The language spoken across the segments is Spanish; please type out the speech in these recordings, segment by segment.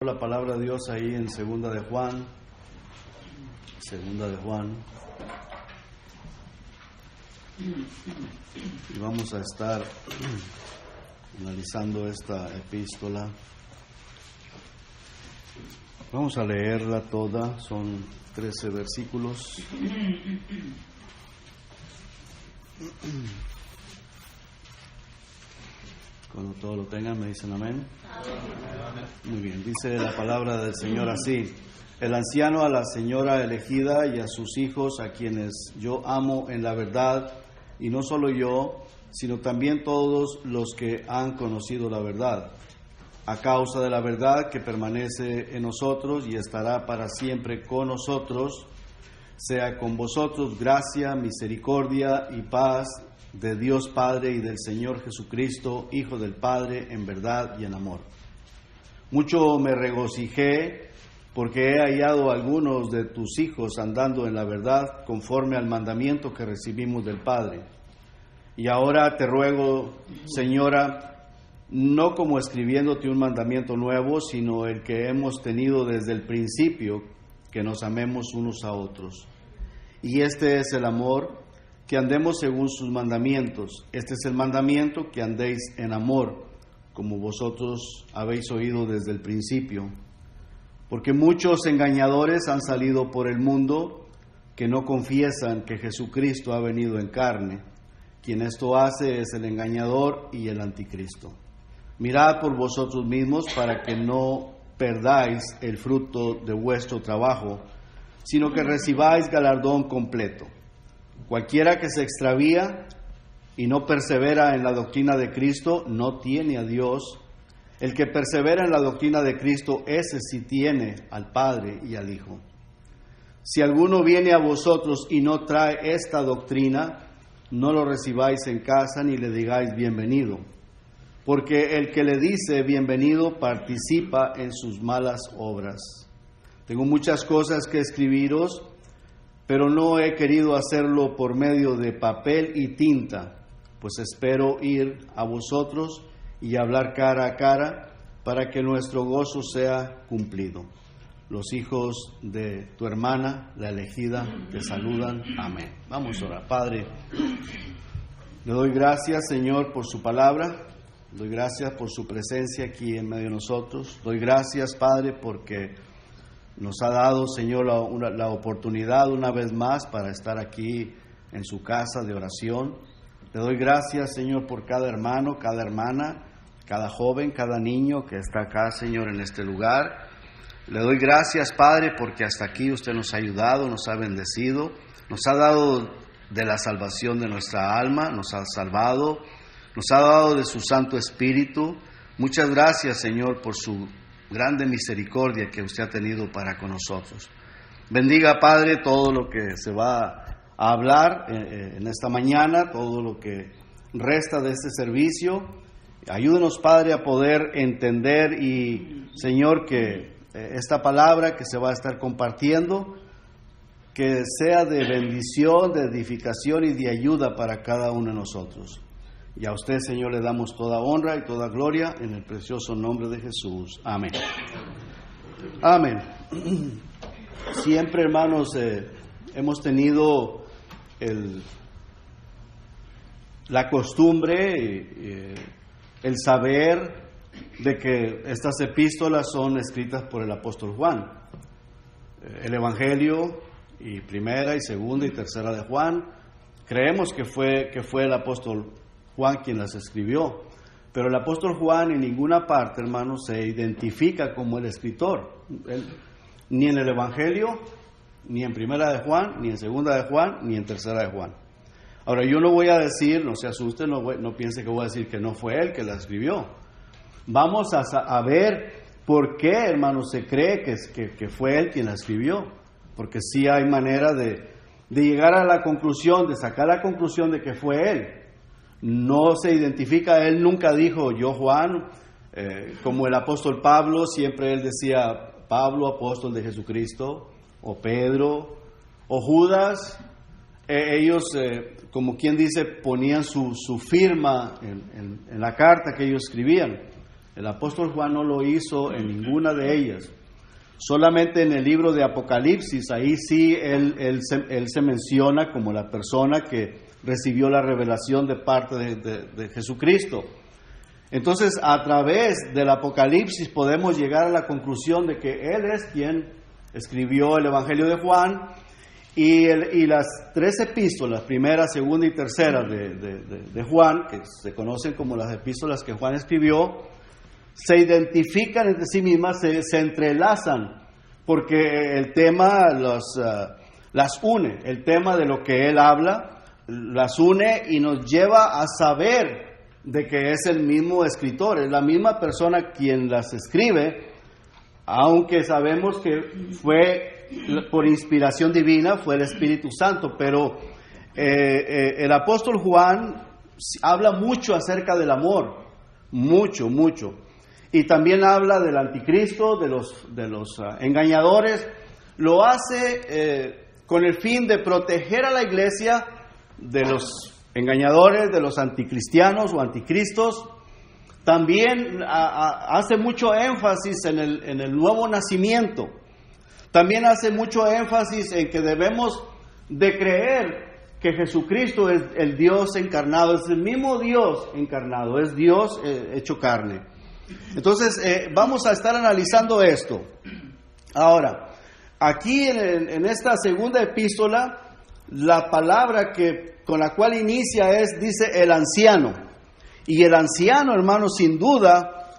La palabra de Dios ahí en Segunda de Juan, y vamos a estar analizando esta epístola. Vamos a leerla toda, son 13 versículos. Cuando todos lo tengan me dicen amén. Muy bien, dice la palabra del Señor así: el anciano a la señora elegida y a sus hijos, a quienes yo amo en la verdad, y no solo yo, sino también todos los que han conocido la verdad, a causa de la verdad que permanece en nosotros y estará para siempre con nosotros, sea con vosotros gracia, misericordia y paz de Dios Padre y del Señor Jesucristo, Hijo del Padre, en verdad y en amor. Mucho me regocijé porque he hallado a algunos de tus hijos andando en la verdad conforme al mandamiento que recibimos del Padre. Y ahora te ruego, Señora, no como escribiéndote un mandamiento nuevo, sino el que hemos tenido desde el principio, que nos amemos unos a otros. Y este es el amor, que andemos según sus mandamientos. Este es el mandamiento, que andéis en amor, como vosotros habéis oído desde el principio. Porque muchos engañadores han salido por el mundo, que no confiesan que Jesucristo ha venido en carne. Quien esto hace es el engañador y el anticristo. Mirad por vosotros mismos para que no perdáis el fruto de vuestro trabajo, sino que recibáis galardón completo. Cualquiera que se extravía y no persevera en la doctrina de Cristo no tiene a Dios. El que persevera en la doctrina de Cristo, ese sí tiene al Padre y al Hijo. Si alguno viene a vosotros y no trae esta doctrina, no lo recibáis en casa ni le digáis bienvenido, porque el que le dice bienvenido participa en sus malas obras. Tengo muchas cosas que escribiros, pero no he querido hacerlo por medio de papel y tinta, pues espero ir a vosotros y hablar cara a cara para que nuestro gozo sea cumplido. Los hijos de tu hermana, la elegida, te saludan. Amén. Vamos a orar. Padre, le doy gracias, Señor, por su palabra. Doy gracias por su presencia aquí en medio de nosotros. Doy gracias, Padre, porque nos ha dado, Señor, la oportunidad una vez más para estar aquí en su casa de oración. Le doy gracias, Señor, por cada hermano, cada hermana, cada joven, cada niño que está acá, Señor, en este lugar. Le doy gracias, Padre, porque hasta aquí usted nos ha ayudado, nos ha bendecido, nos ha dado de la salvación de nuestra alma, nos ha salvado, nos ha dado de su Santo Espíritu. Muchas gracias, Señor, por su grande misericordia que usted ha tenido para con nosotros. Bendiga, Padre, todo lo que se va a hablar en esta mañana, todo lo que resta de este servicio. Ayúdenos, Padre, a poder entender y, Señor, que esta palabra que se va a estar compartiendo, que sea de bendición, de edificación y de ayuda para cada uno de nosotros. Y a usted, Señor, le damos toda honra y toda gloria en el precioso nombre de Jesús. Amén. Amén. Siempre, hermanos, hemos tenido la costumbre, el saber de que estas epístolas son escritas por el apóstol Juan. El Evangelio y primera y segunda y tercera de Juan, creemos que fue el apóstol Juan quien las escribió, pero el apóstol Juan en ninguna parte, hermanos, se identifica como el escritor, ni en el Evangelio, ni en primera de Juan, ni en segunda de Juan, ni en tercera de Juan. Ahora, yo no voy a decir, no se asusten, no piense que voy a decir que no fue él que la escribió. Vamos a ver por qué, hermanos, se cree que fue él quien la escribió, porque sí hay manera de llegar a la conclusión, de sacar la conclusión de que fue él. No se identifica, él nunca dijo yo Juan, como el apóstol Pablo, siempre él decía Pablo, apóstol de Jesucristo, o Pedro, o Judas. Ellos, como quien dice, ponían su firma en la carta que ellos escribían. El apóstol Juan no lo hizo en ninguna de ellas. Solamente en el libro de Apocalipsis, ahí sí él se menciona como la persona que recibió la revelación de parte de Jesucristo. Entonces, a través del Apocalipsis podemos llegar a la conclusión de que Él es quien escribió el Evangelio de Juan y las 3 epístolas, primera, segunda y tercera de Juan, que se conocen como las epístolas que Juan escribió, se identifican entre sí mismas, se entrelazan, porque el tema las une, el tema de lo que él habla, las une y nos lleva a saber de que es el mismo escritor, es la misma persona quien las escribe, aunque sabemos que fue por inspiración divina, fue el Espíritu Santo, pero el apóstol Juan habla mucho acerca del amor, mucho. Y también habla del anticristo, de los engañadores. Lo hace con el fin de proteger a la iglesia de los engañadores, de los anticristianos o anticristos. También hace mucho énfasis en el nuevo nacimiento. También hace mucho énfasis en que debemos de creer que Jesucristo es el Dios encarnado, es el mismo Dios encarnado, es Dios hecho carne. Entonces, vamos a estar analizando esto. Ahora, aquí en esta segunda epístola, la palabra con la cual inicia dice el anciano. Y el anciano, hermano, sin duda,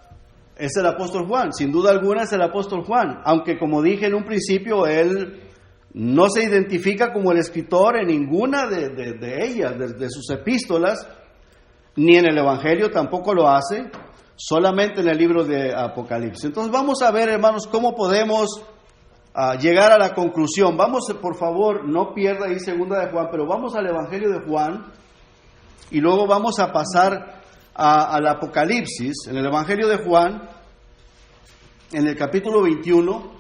es el apóstol Juan. Sin duda alguna es el apóstol Juan. Aunque, como dije en un principio, él no se identifica como el escritor en ninguna de ellas, de sus epístolas, ni en el Evangelio tampoco lo hace. Solamente en el libro de Apocalipsis. Entonces vamos a ver, hermanos, cómo podemos llegar a la conclusión. Vamos, por favor, no pierda ahí segunda de Juan, pero vamos al Evangelio de Juan y luego vamos a pasar al Apocalipsis. En el Evangelio de Juan, en el capítulo 21,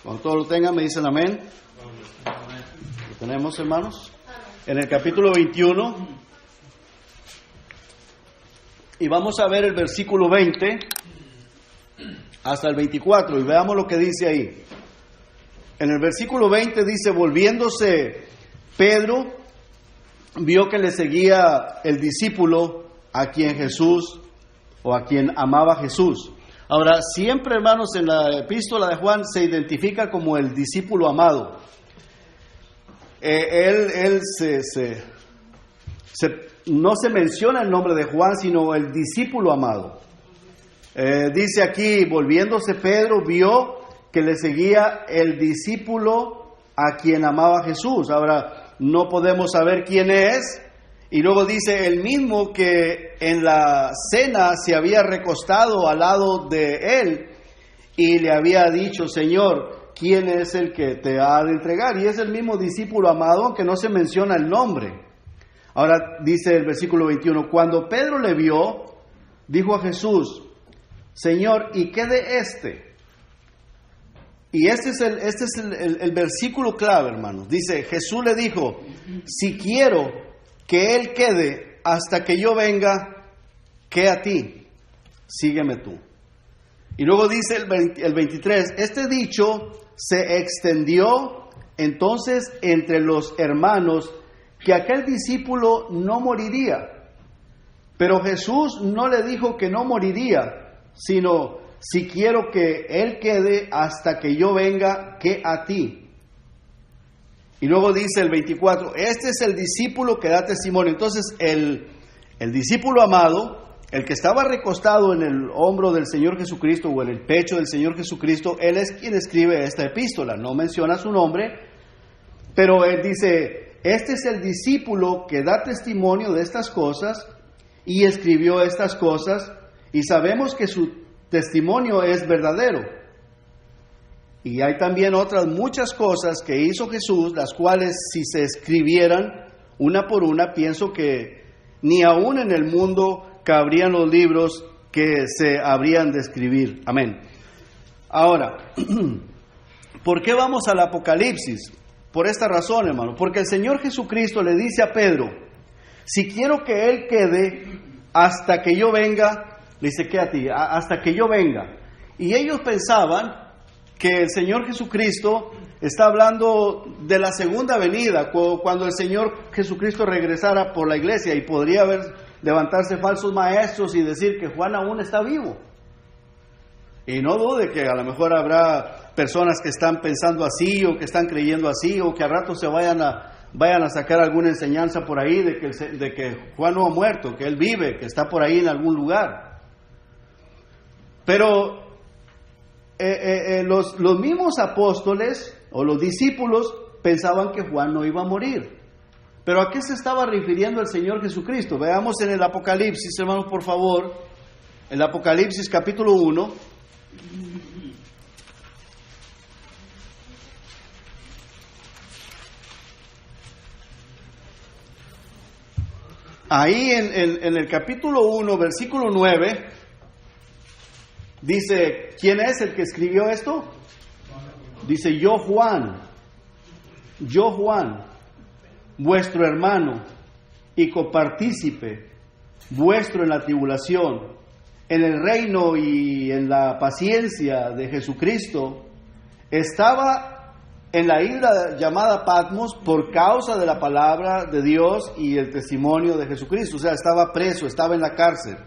cuando todos lo tengan me dicen amén. ¿Lo tenemos, hermanos? En el capítulo 21, y vamos a ver el versículo 20 hasta el 24, y veamos lo que dice ahí. En el versículo 20 dice: volviéndose Pedro, vio que le seguía el discípulo a quien amaba Jesús. Ahora, siempre, hermanos, en la epístola de Juan se identifica como el discípulo amado. No se menciona el nombre de Juan, sino el discípulo amado. Dice aquí: volviéndose Pedro, vio que le seguía el discípulo a quien amaba Jesús. Ahora, no podemos saber quién es. Y luego dice: el mismo que en la cena se había recostado al lado de él y le había dicho: Señor, ¿quién es el que te ha de entregar? Y es el mismo discípulo amado, aunque no se menciona el nombre. Ahora dice el versículo 21, cuando Pedro le vio, dijo a Jesús: Señor, ¿y qué de este? Y este es el versículo clave, hermanos. Dice: Jesús le dijo: si quiero que él quede hasta que yo venga, ¿qué a ti? Sígueme tú. Y luego dice el 23, este dicho se extendió entonces entre los hermanos, que aquel discípulo no moriría. Pero Jesús no le dijo que no moriría, sino: si quiero que él quede hasta que yo venga, ¿qué a ti? Y luego dice el 24, este es el discípulo que da testimonio. Entonces el discípulo amado, el que estaba recostado en el hombro del Señor Jesucristo o en el pecho del Señor Jesucristo, él es quien escribe esta epístola. No menciona su nombre, pero él dice: este es el discípulo que da testimonio de estas cosas y escribió estas cosas, y sabemos que su testimonio es verdadero. Y hay también otras muchas cosas que hizo Jesús, las cuales, si se escribieran una por una, pienso que ni aún en el mundo cabrían los libros que se habrían de escribir. Amén. Ahora, ¿por qué vamos al Apocalipsis? por esta razón, hermano, porque el Señor Jesucristo le dice a Pedro, si quiero que Él quede hasta que yo venga, le dice, quédate, hasta que yo venga. Y ellos pensaban que el Señor Jesucristo está hablando de la segunda venida, cuando el Señor Jesucristo regresara por la iglesia, y podría levantarse falsos maestros y decir que Juan aún está vivo. Y no dude que a lo mejor habrá personas que están pensando así, o que están creyendo así, o que al rato se vayan a sacar alguna enseñanza por ahí de que Juan no ha muerto, que él vive, que está por ahí en algún lugar. Pero los mismos apóstoles o los discípulos pensaban que Juan no iba a morir. Pero ¿a qué se estaba refiriendo el Señor Jesucristo? Veamos en el Apocalipsis, hermanos, por favor. El Apocalipsis capítulo 1. Ahí en el capítulo 1, versículo 9, dice, ¿quién es el que escribió esto? Dice, yo Juan, vuestro hermano y copartícipe vuestro en la tribulación, en el reino y en la paciencia de Jesucristo, estaba en la isla llamada Patmos por causa de la palabra de Dios y el testimonio de Jesucristo. O sea, estaba preso, estaba en la cárcel.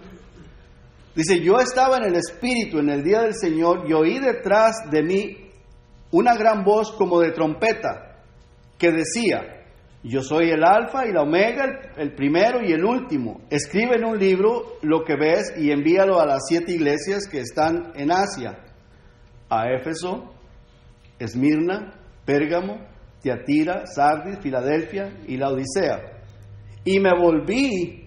Dice, yo estaba en el Espíritu en el día del Señor y oí detrás de mí una gran voz como de trompeta que decía, yo soy el Alfa y la Omega, el primero y el último. Escribe en un libro lo que ves y envíalo a las 7 iglesias que están en Asia, a Éfeso, Esmirna, Pérgamo, Tiatira, Sardis, Filadelfia y la Odisea. Y me volví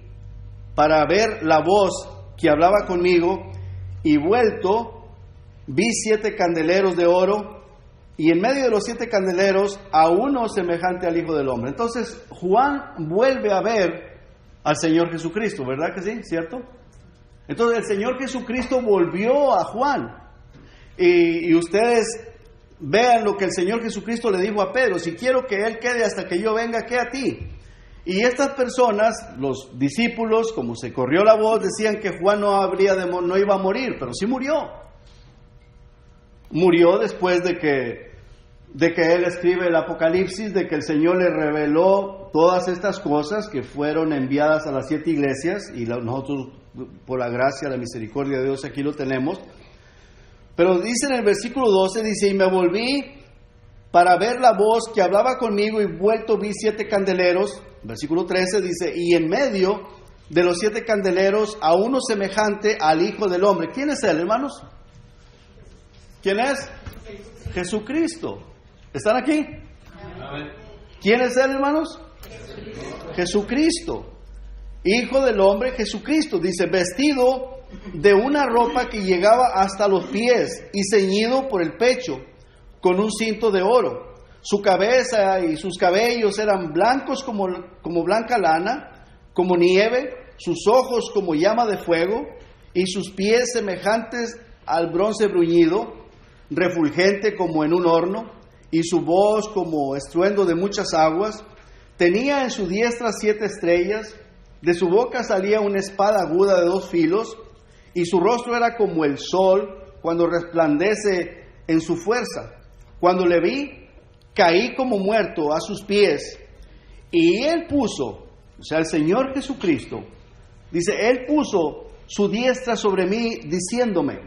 para ver la voz que hablaba conmigo, y vuelto vi 7 candeleros de oro, y en medio de los 7 candeleros a uno semejante al Hijo del Hombre. Entonces Juan vuelve a ver al Señor Jesucristo, ¿verdad que sí? ¿Cierto? Entonces el Señor Jesucristo volvió a Juan, y ustedes vean lo que el Señor Jesucristo le dijo a Pedro, si quiero que Él quede hasta que yo venga, ¿qué a ti? Y estas personas, los discípulos, como se corrió la voz, decían que Juan no iba a morir, pero sí murió. Murió después de que él escribe el Apocalipsis, de que el Señor le reveló todas estas cosas que fueron enviadas a las 7 iglesias, y nosotros, por la gracia, la misericordia de Dios, aquí lo tenemos. Pero dice en el versículo 12, dice, y me volví para ver la voz que hablaba conmigo, y vuelto vi 7 candeleros. Versículo 13 dice, y en medio de los 7 candeleros a uno semejante al Hijo del Hombre. ¿Quién es él, hermanos? ¿Quién es? Jesucristo. ¿Están aquí? ¿Quién es él, hermanos? Jesucristo. Hijo del Hombre, Jesucristo. Dice, vestido de una ropa que llegaba hasta los pies y ceñido por el pecho con un cinto de oro. Su cabeza y sus cabellos eran blancos como blanca lana, como nieve, sus ojos como llama de fuego, y sus pies semejantes al bronce bruñido, refulgente como en un horno, y su voz como estruendo de muchas aguas. Tenía en su diestra 7 estrellas, de su boca salía una espada aguda de 2 filos, y su rostro era como el sol cuando resplandece en su fuerza. Cuando le vi, caí como muerto a sus pies, y Él puso, o sea, el Señor Jesucristo, dice, Él puso su diestra sobre mí, diciéndome,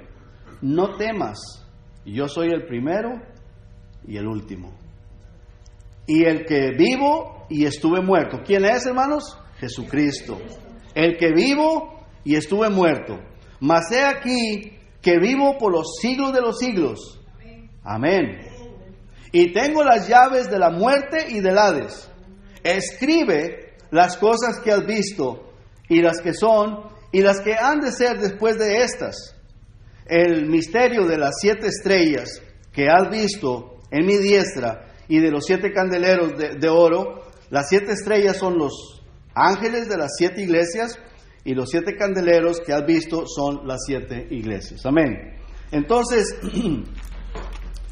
no temas, yo soy el primero y el último, y el que vivo y estuve muerto. ¿Quién es, hermanos? Jesucristo. El que vivo y estuve muerto, mas he aquí que vivo por los siglos de los siglos. Amén. Y tengo las llaves de la muerte y del Hades. Escribe las cosas que has visto, y las que son, y las que han de ser después de estas. El misterio de las 7 estrellas que has visto en mi diestra, y de los 7 candeleros de oro. Las 7 estrellas son los ángeles de las 7 iglesias, y los 7 candeleros que has visto son las 7 iglesias. Amén. Entonces,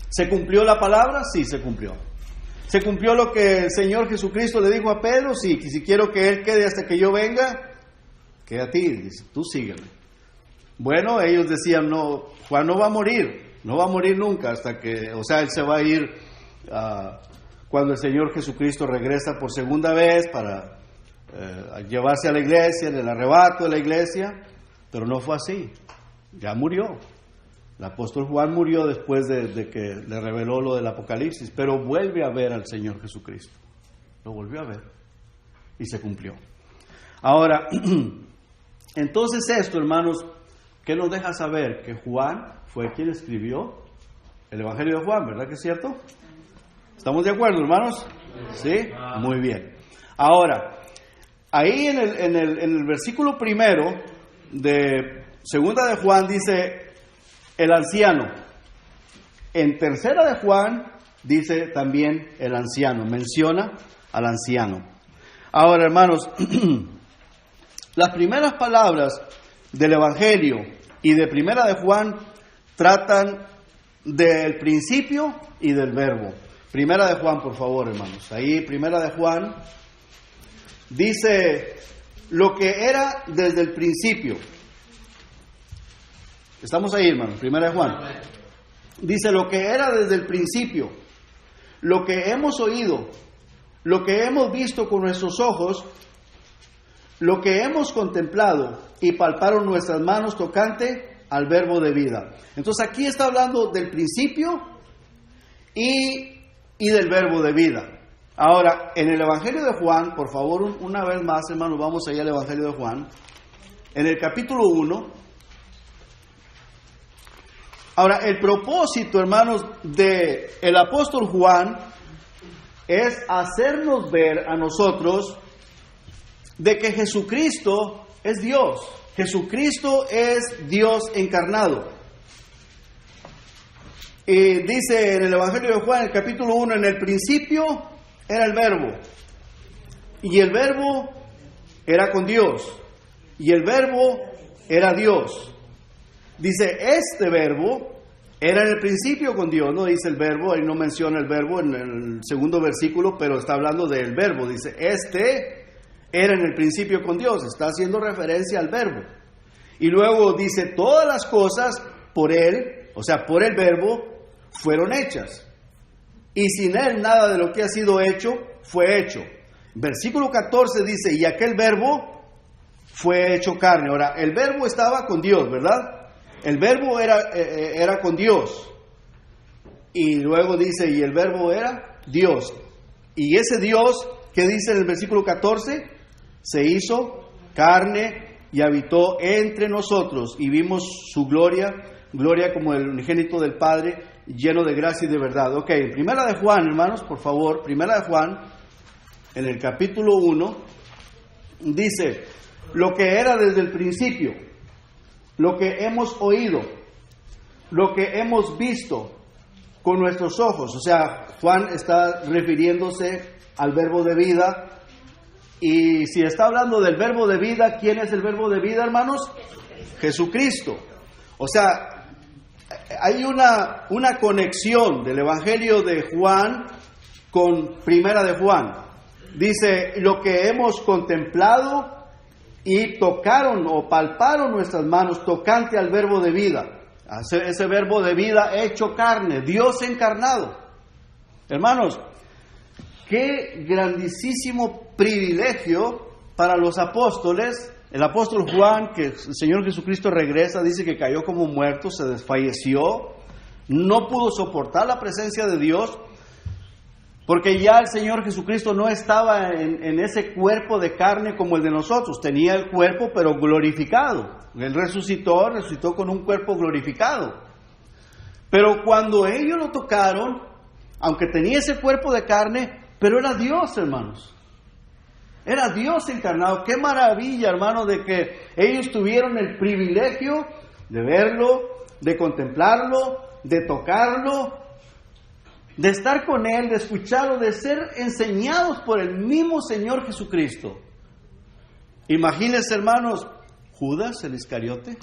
¿se cumplió la palabra? Sí, se cumplió. ¿Se cumplió lo que el Señor Jesucristo le dijo a Pedro? Sí, que si quiero que Él quede hasta que yo venga, queda a ti, dice, tú sígueme. Bueno, ellos decían, no, Juan no va a morir nunca hasta que, o sea, Él se va a ir cuando el Señor Jesucristo regresa por segunda vez para llevarse a la iglesia, en el arrebato de la iglesia, pero no fue así, ya murió. El apóstol Juan murió después de que le reveló lo del Apocalipsis, pero vuelve a ver al Señor Jesucristo. Lo volvió a ver y se cumplió. Ahora, entonces esto, hermanos, ¿qué nos deja saber? Que Juan fue quien escribió el Evangelio de Juan, ¿verdad que es cierto? ¿Estamos de acuerdo, hermanos? ¿Sí? Muy bien. Ahora, ahí en el versículo primero de segunda de Juan dice el anciano. En tercera de Juan dice también el anciano, menciona al anciano. Ahora, hermanos, las primeras palabras del Evangelio y de primera de Juan tratan del principio y del verbo. Primera de Juan, por favor, hermanos. Ahí, primera de Juan dice lo que era desde el principio. Estamos ahí, hermanos. Primera de Juan. Dice lo que era desde el principio, lo que hemos oído, lo que hemos visto con nuestros ojos, lo que hemos contemplado y palparon nuestras manos tocante al verbo de vida. Entonces aquí está hablando del principio y del verbo de vida. Ahora, en el Evangelio de Juan, por favor, una vez más, hermanos, vamos allá al Evangelio de Juan, en el capítulo 1. Ahora, el propósito, hermanos, del apóstol Juan es hacernos ver a nosotros de que Jesucristo es Dios. Jesucristo es Dios encarnado. Y dice en el Evangelio de Juan, en el capítulo 1, en el principio era el verbo. Y el verbo era con Dios. Y el verbo era Dios. Dice, este verbo era en el principio con Dios. No dice el verbo, ahí no menciona el verbo en el segundo versículo, pero está hablando del verbo. Dice, este era en el principio con Dios. Está haciendo referencia al verbo. Y luego dice, todas las cosas por Él, o sea, por el verbo, fueron hechas. Y sin Él nada de lo que ha sido hecho, fue hecho. Versículo 14 dice, y aquel verbo fue hecho carne. Ahora, el verbo estaba con Dios, ¿verdad? El verbo era con Dios. Y luego dice, y el verbo era Dios. Y ese Dios, ¿qué dice en el versículo 14? Se hizo carne y habitó entre nosotros. Y vimos su gloria, gloria como el unigénito del Padre, lleno de gracia y de verdad. Ok, primera de Juan, hermanos, por favor, primera de Juan, en el capítulo 1, dice, lo que era desde el principio, lo que hemos oído, lo que hemos visto con nuestros ojos. O sea, Juan está refiriéndose al verbo de vida. Y si está hablando del verbo de vida, ¿quién es el verbo de vida, hermanos? Jesucristo. O sea, hay una conexión del Evangelio de Juan con primera de Juan. Dice, lo que hemos contemplado y tocaron o palparon nuestras manos tocante al verbo de vida. Ese verbo de vida hecho carne, Dios encarnado. Hermanos, qué grandísimo privilegio para los apóstoles. El apóstol Juan, que el Señor Jesucristo regresa, dice que cayó como muerto, se desfalleció, no pudo soportar la presencia de Dios, porque ya el Señor Jesucristo no estaba en ese cuerpo de carne como el de nosotros. Tenía el cuerpo, pero glorificado. Él resucitó con un cuerpo glorificado. Pero cuando ellos lo tocaron, aunque tenía ese cuerpo de carne, pero era Dios, hermanos. Era Dios encarnado. Qué maravilla, hermanos, de que ellos tuvieron el privilegio de verlo, de contemplarlo, de tocarlo, de estar con Él, de escucharlo, de ser enseñados por el mismo Señor Jesucristo. Imagínense, hermanos, Judas, el Iscariote,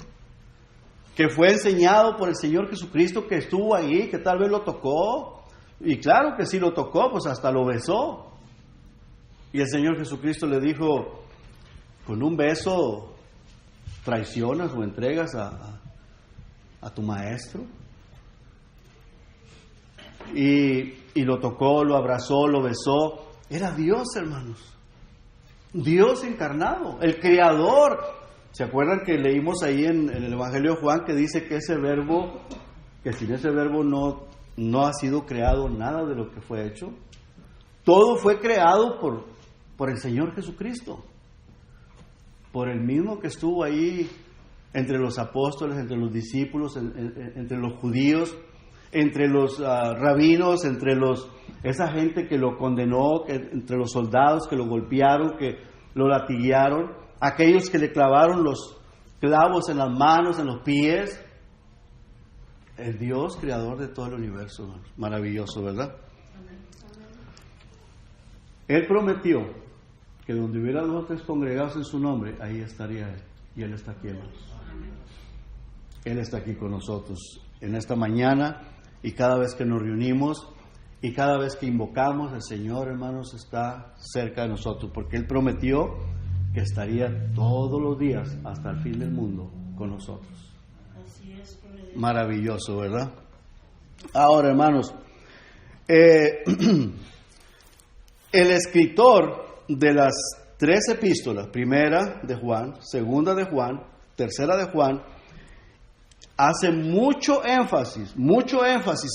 que fue enseñado por el Señor Jesucristo, que estuvo ahí, que tal vez lo tocó, Y claro que sí lo tocó, pues hasta lo besó. Y el Señor Jesucristo le dijo, con un beso traicionas o entregas a tu maestro. Y lo tocó, lo abrazó, lo besó. Era Dios, hermanos. Dios encarnado, el Creador. ¿Se acuerdan que leímos ahí en el Evangelio de Juan que dice que ese verbo, que sin ese verbo no ha sido creado nada de lo que fue hecho? Todo fue creado por el Señor Jesucristo, por el mismo que estuvo ahí entre los apóstoles, entre los discípulos, entre los judíos, entre los rabinos, esa gente que lo condenó, entre los soldados que lo golpearon, que lo latiguearon, aquellos que le clavaron los clavos en las manos, en los pies. El Dios creador de todo el universo, maravilloso, ¿verdad? Él prometió que donde hubiera 2 o 3 congregados en su nombre, ahí estaría Él. Y Él está aquí, hermanos. Él está aquí con nosotros en esta mañana, y cada vez que nos reunimos y cada vez que invocamos, el Señor, hermanos, está cerca de nosotros, porque Él prometió que estaría todos los días hasta el fin del mundo con nosotros. Así es, maravilloso, ¿verdad? Ahora, hermanos, el escritor de las 3 epístolas, primera de Juan, segunda de Juan, tercera de Juan, hace mucho énfasis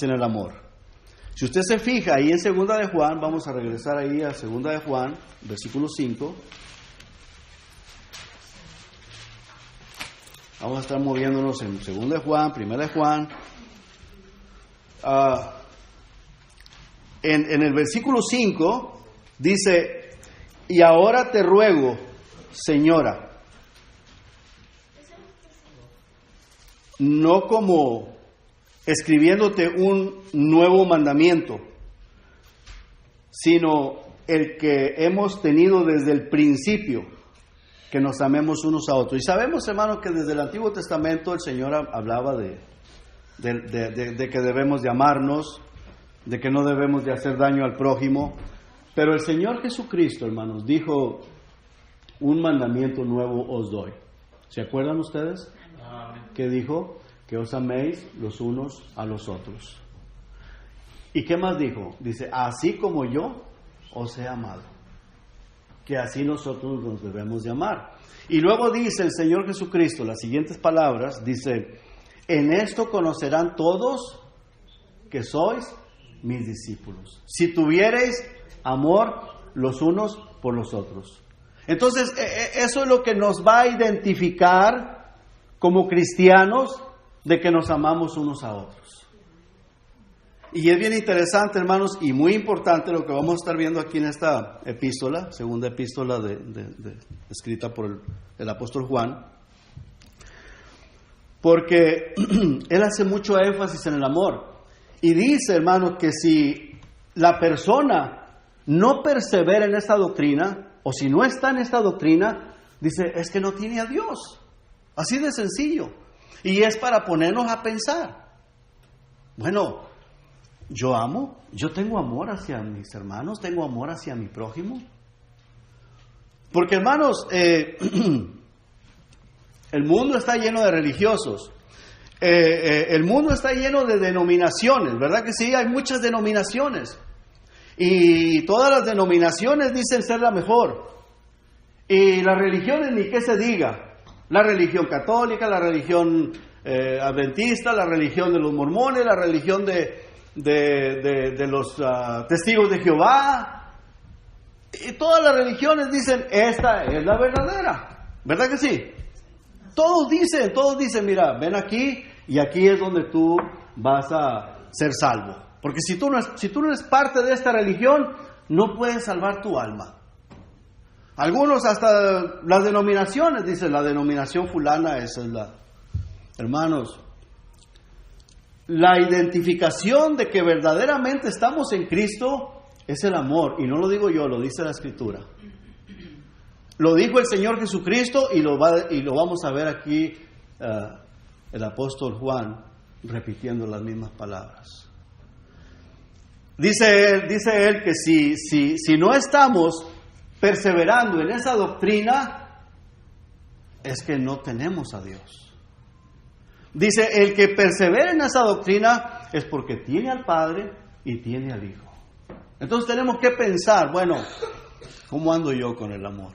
en el amor. Si usted se fija ahí en segunda de Juan, vamos a regresar ahí a segunda de Juan, versículo 5. Vamos a estar moviéndonos en segunda de Juan, primera de Juan. En el versículo 5 dice, y ahora te ruego, Señora, no como escribiéndote un nuevo mandamiento, sino el que hemos tenido desde el principio, que nos amemos unos a otros. Y sabemos, hermanos, que desde el Antiguo Testamento el Señor hablaba de que debemos de amarnos, de que no debemos de hacer daño al prójimo, pero el Señor Jesucristo, hermanos, dijo, un mandamiento nuevo os doy. ¿Se acuerdan ustedes? Que dijo que os améis los unos a los otros. ¿Y qué más dijo? Dice, así como yo os he amado, que así nosotros nos debemos de amar. Y luego dice el Señor Jesucristo las siguientes palabras, dice, en esto conocerán todos que sois mis discípulos, si tuviereis amor los unos por los otros. Entonces, eso es lo que nos va a identificar como cristianos, de que nos amamos unos a otros. Y es bien interesante, hermanos, y muy importante lo que vamos a estar viendo aquí en esta epístola, segunda epístola escrita por el apóstol Juan, porque él hace mucho énfasis en el amor. Y dice, hermanos, que si la persona no persevera en esta doctrina, o si no está en esta doctrina, dice, es que no tiene a Dios. Así de sencillo. Y es para ponernos a pensar. Bueno, yo tengo amor hacia mis hermanos, tengo amor hacia mi prójimo. Porque, hermanos, el mundo está lleno de religiosos. El mundo está lleno de denominaciones, ¿verdad que sí? Hay muchas denominaciones. Y todas las denominaciones dicen ser la mejor. Y las religiones, ni qué se diga. La religión católica, la religión adventista, la religión de los mormones, la religión de los testigos de Jehová. Y todas las religiones dicen, esta es la verdadera. ¿Verdad que sí? Todos dicen, mira, ven aquí y aquí es donde tú vas a ser salvo. Porque si tú no eres parte de esta religión, no puedes salvar tu alma. Algunos hasta las denominaciones, dicen, la denominación fulana, esa es la... Hermanos, la identificación de que verdaderamente estamos en Cristo es el amor. Y no lo digo yo, lo dice la Escritura. Lo dijo el Señor Jesucristo y lo vamos a ver aquí el apóstol Juan repitiendo las mismas palabras. Dice él que si no estamos perseverando en esa doctrina, es que no tenemos a Dios. Dice, el que persevera en esa doctrina es porque tiene al Padre y tiene al Hijo. Entonces tenemos que pensar, bueno, ¿cómo ando yo con el amor?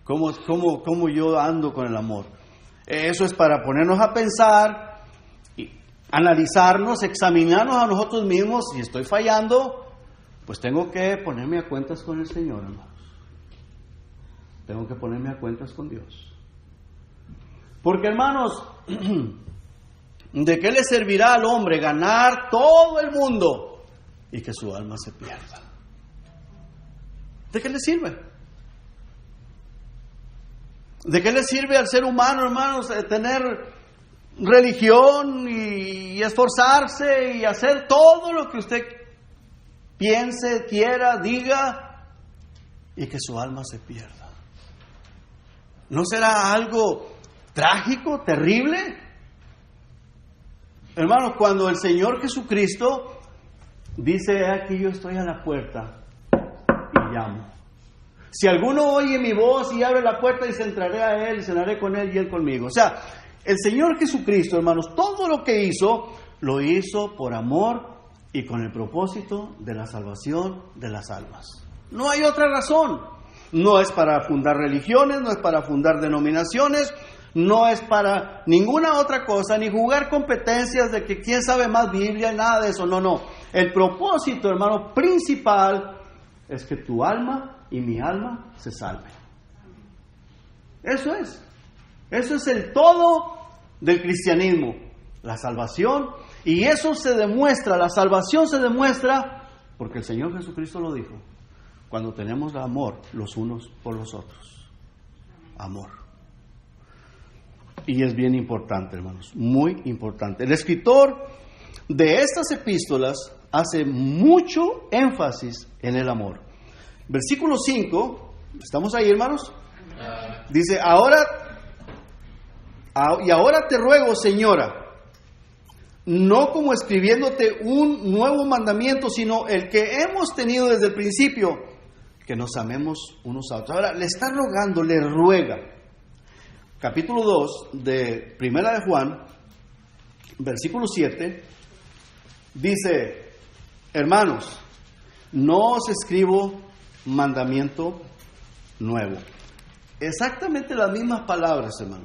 ¿Cómo yo ando con el amor? Eso es para ponernos a pensar, analizarnos, examinarnos a nosotros mismos. Si estoy fallando, pues tengo que ponerme a cuentas con el Señor, hermanos. Tengo que ponerme a cuentas con Dios. Porque, hermanos, ¿de qué le servirá al hombre ganar todo el mundo y que su alma se pierda? ¿De qué le sirve? ¿De qué le sirve al ser humano, hermanos, tener religión y esforzarse y hacer todo lo que usted piense, quiera, diga, y que su alma se pierda? ¿No será algo trágico, terrible? Hermanos, cuando el Señor Jesucristo dice, aquí yo estoy a la puerta y llamo. Si alguno oye mi voz y abre la puerta, y entraré a él y cenaré con él y él conmigo. O sea, el Señor Jesucristo, hermanos, todo lo que hizo, lo hizo por amor y con el propósito de la salvación de las almas. No hay otra razón. No es para fundar religiones, no es para fundar denominaciones, no es para ninguna otra cosa, ni jugar competencias de que quién sabe más Biblia, nada de eso. No. El propósito, hermano, principal es que tu alma y mi alma se salven. Eso es el todo del cristianismo, la salvación. Y eso se demuestra, la salvación se demuestra porque el Señor Jesucristo lo dijo, cuando tenemos amor los unos por los otros. Amor. Y es bien importante, hermanos, muy importante. El escritor de estas epístolas hace mucho énfasis en el amor. Versículo 5, ¿estamos ahí, hermanos? Dice, ahora te ruego, Señora, no como escribiéndote un nuevo mandamiento, sino el que hemos tenido desde el principio, que nos amemos unos a otros. Ahora, le está rogando, le ruega. Capítulo 2 de Primera de Juan, versículo 7, dice, hermanos, no os escribo mandamiento nuevo. Exactamente las mismas palabras, hermano.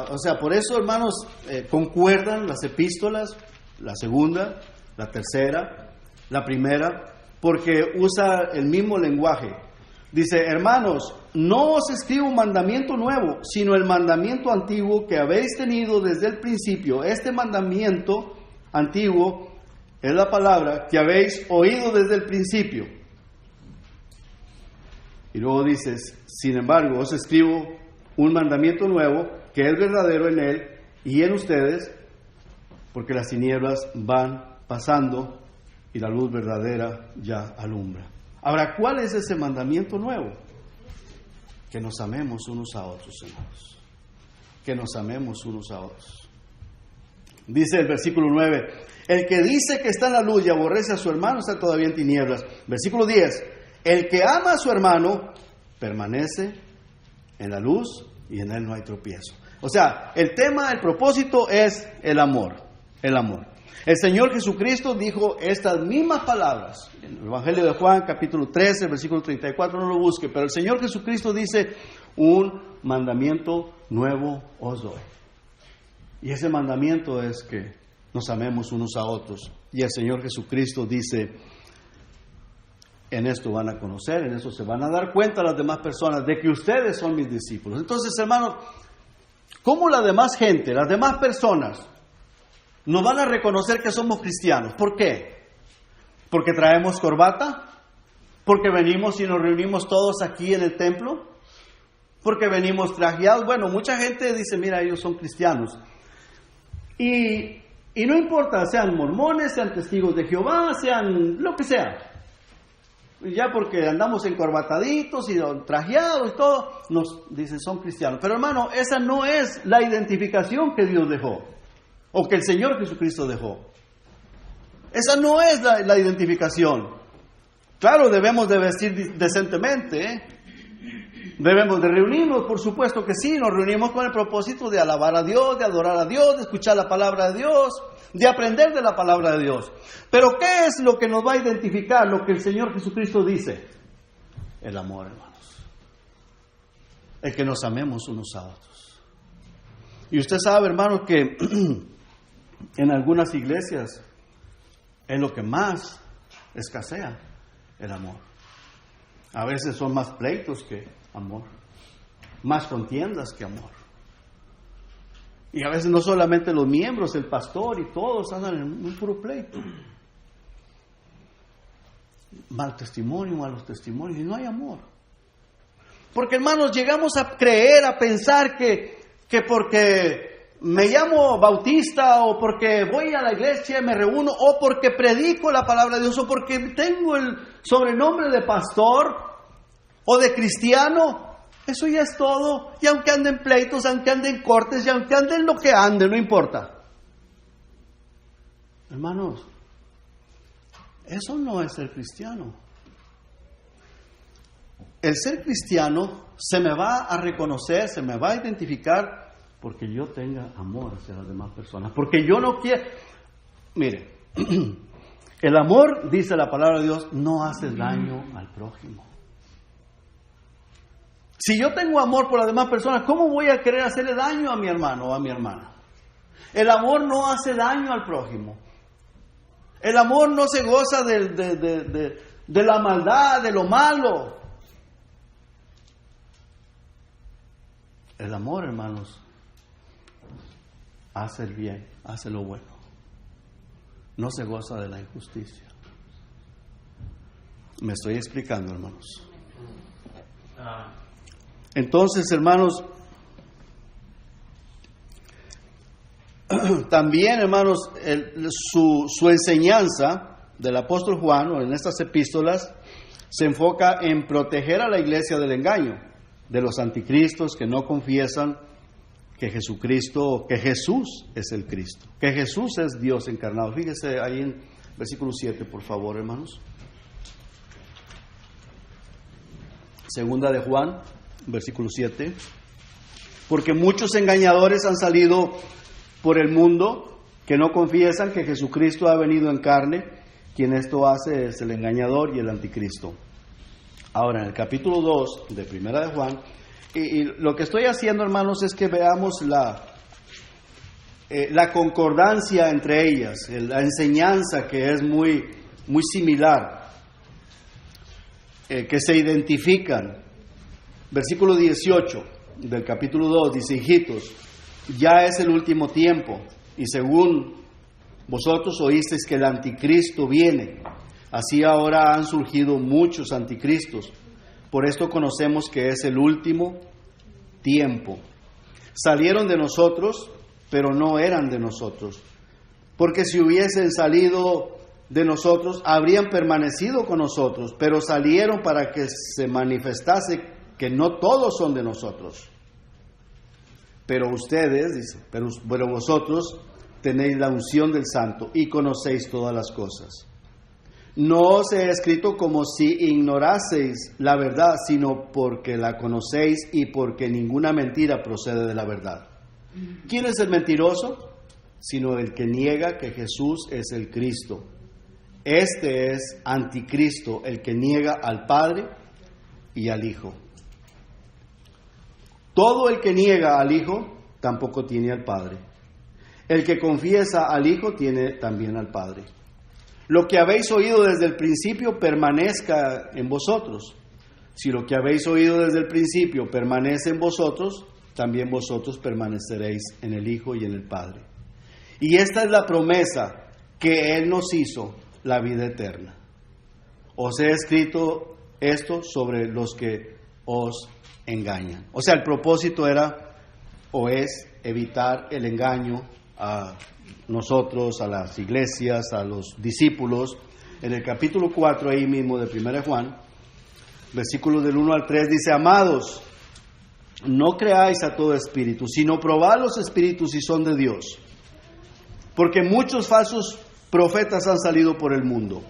O sea, por eso, hermanos, concuerdan las epístolas, la segunda, la tercera, la primera, porque usa el mismo lenguaje. Dice, hermanos, no os escribo un mandamiento nuevo, sino el mandamiento antiguo que habéis tenido desde el principio. Este mandamiento antiguo es la palabra que habéis oído desde el principio. Y luego dices, sin embargo, os escribo un mandamiento nuevo que es verdadero en él y en ustedes, porque las tinieblas van pasando y la luz verdadera ya alumbra. Ahora, ¿cuál es ese mandamiento nuevo? Que nos amemos unos a otros, hermanos. Que nos amemos unos a otros. Dice el versículo 9, el que dice que está en la luz y aborrece a su hermano está todavía en tinieblas. Versículo 10, el que ama a su hermano permanece en la luz y en él no hay tropiezo. O sea, el tema, el propósito es el amor. El amor. El Señor Jesucristo dijo estas mismas palabras en el Evangelio de Juan, capítulo 13, versículo 34, no lo busque, pero el Señor Jesucristo dice, un mandamiento nuevo os doy. Y ese mandamiento es que nos amemos unos a otros. Y el Señor Jesucristo dice, en esto van a conocer, en eso se van a dar cuenta las demás personas de que ustedes son mis discípulos. Entonces, hermanos, ¿cómo la demás gente, las demás personas nos van a reconocer que somos cristianos? ¿Por qué? ¿Porque traemos corbata? ¿Porque venimos y nos reunimos todos aquí en el templo? ¿Porque venimos trajeados? Bueno, mucha gente dice, mira, ellos son cristianos. Y no importa, sean mormones, sean testigos de Jehová, sean lo que sea. Ya porque andamos encorbataditos y trajeados y todo, nos dicen son cristianos. Pero hermano, esa no es la identificación que Dios dejó, o que el Señor Jesucristo dejó. Esa no es la identificación. Claro, debemos de vestir decentemente, ¿eh? Debemos de reunirnos, por supuesto que sí. Nos reunimos con el propósito de alabar a Dios, de adorar a Dios, de escuchar la palabra de Dios, de aprender de la palabra de Dios. Pero ¿qué es lo que nos va a identificar? Lo que el Señor Jesucristo dice. El amor, hermanos. El que nos amemos unos a otros. Y usted sabe, hermanos, que en algunas iglesias es lo que más escasea, el amor. A veces son más pleitos que amor, más contiendas que amor. Y a veces no solamente los miembros, el pastor y todos andan en un puro pleito. Mal testimonio, malos testimonios, y no hay amor. Porque, hermanos, llegamos a creer, a pensar que porque me llamo bautista, o porque voy a la iglesia, me reúno, o porque predico la palabra de Dios, o porque tengo el sobrenombre de pastor o de cristiano, eso ya es todo. Y aunque anden pleitos, aunque anden cortes, y aunque anden lo que ande, no importa. Hermanos, eso no es ser cristiano. El ser cristiano se me va a reconocer, se me va a identificar porque yo tenga amor hacia las demás personas. Porque yo no quiero... Mire, el amor, dice la palabra de Dios, no hace daño al prójimo. Si yo tengo amor por las demás personas, ¿cómo voy a querer hacerle daño a mi hermano o a mi hermana? El amor no hace daño al prójimo. El amor no se goza de la maldad, de lo malo. El amor, hermanos, hace el bien, hace lo bueno. No se goza de la injusticia. Me estoy explicando, hermanos. Entonces, hermanos, también, hermanos, su enseñanza del apóstol Juan, o en estas epístolas, se enfoca en proteger a la iglesia del engaño, de los anticristos que no confiesan que Jesús es el Cristo, que Jesús es Dios encarnado. Fíjese ahí en versículo 7, por favor, hermanos. Segunda de Juan, versículo 7. Porque muchos engañadores han salido por el mundo que no confiesan que Jesucristo ha venido en carne. Quien esto hace es el engañador y el anticristo. Ahora, en el capítulo 2 de Primera de Juan, y lo que estoy haciendo, hermanos, es que veamos la concordancia entre ellas, la enseñanza que es muy, muy similar, que se identifican. Versículo 18 del capítulo 2 dice: hijitos, ya es el último tiempo, y según vosotros oísteis que el anticristo viene, así ahora han surgido muchos anticristos. Por esto conocemos que es el último tiempo. Salieron de nosotros, pero no eran de nosotros. Porque si hubiesen salido de nosotros, habrían permanecido con nosotros, pero salieron para que se manifestase que no todos son de nosotros. Pero ustedes, dice, pero vosotros tenéis la unción del Santo y conocéis todas las cosas. No os he escrito como si ignoraseis la verdad, sino porque la conocéis y porque ninguna mentira procede de la verdad. ¿Quién es el mentiroso? Sino el que niega que Jesús es el Cristo. Este es anticristo, el que niega al Padre y al Hijo. Todo el que niega al Hijo tampoco tiene al Padre. El que confiesa al Hijo tiene también al Padre. Lo que habéis oído desde el principio permanezca en vosotros. Si lo que habéis oído desde el principio permanece en vosotros, también vosotros permaneceréis en el Hijo y en el Padre. Y esta es la promesa que Él nos hizo, la vida eterna. Os he escrito esto sobre los que os engañan. O sea, el propósito era o es evitar el engaño a nosotros, a las iglesias, a los discípulos. En el capítulo 4, ahí mismo de 1 Juan, versículos del 1 al 3, dice: amados, no creáis a todo espíritu, sino probad los espíritus si son de Dios, porque muchos falsos profetas han salido por el mundo.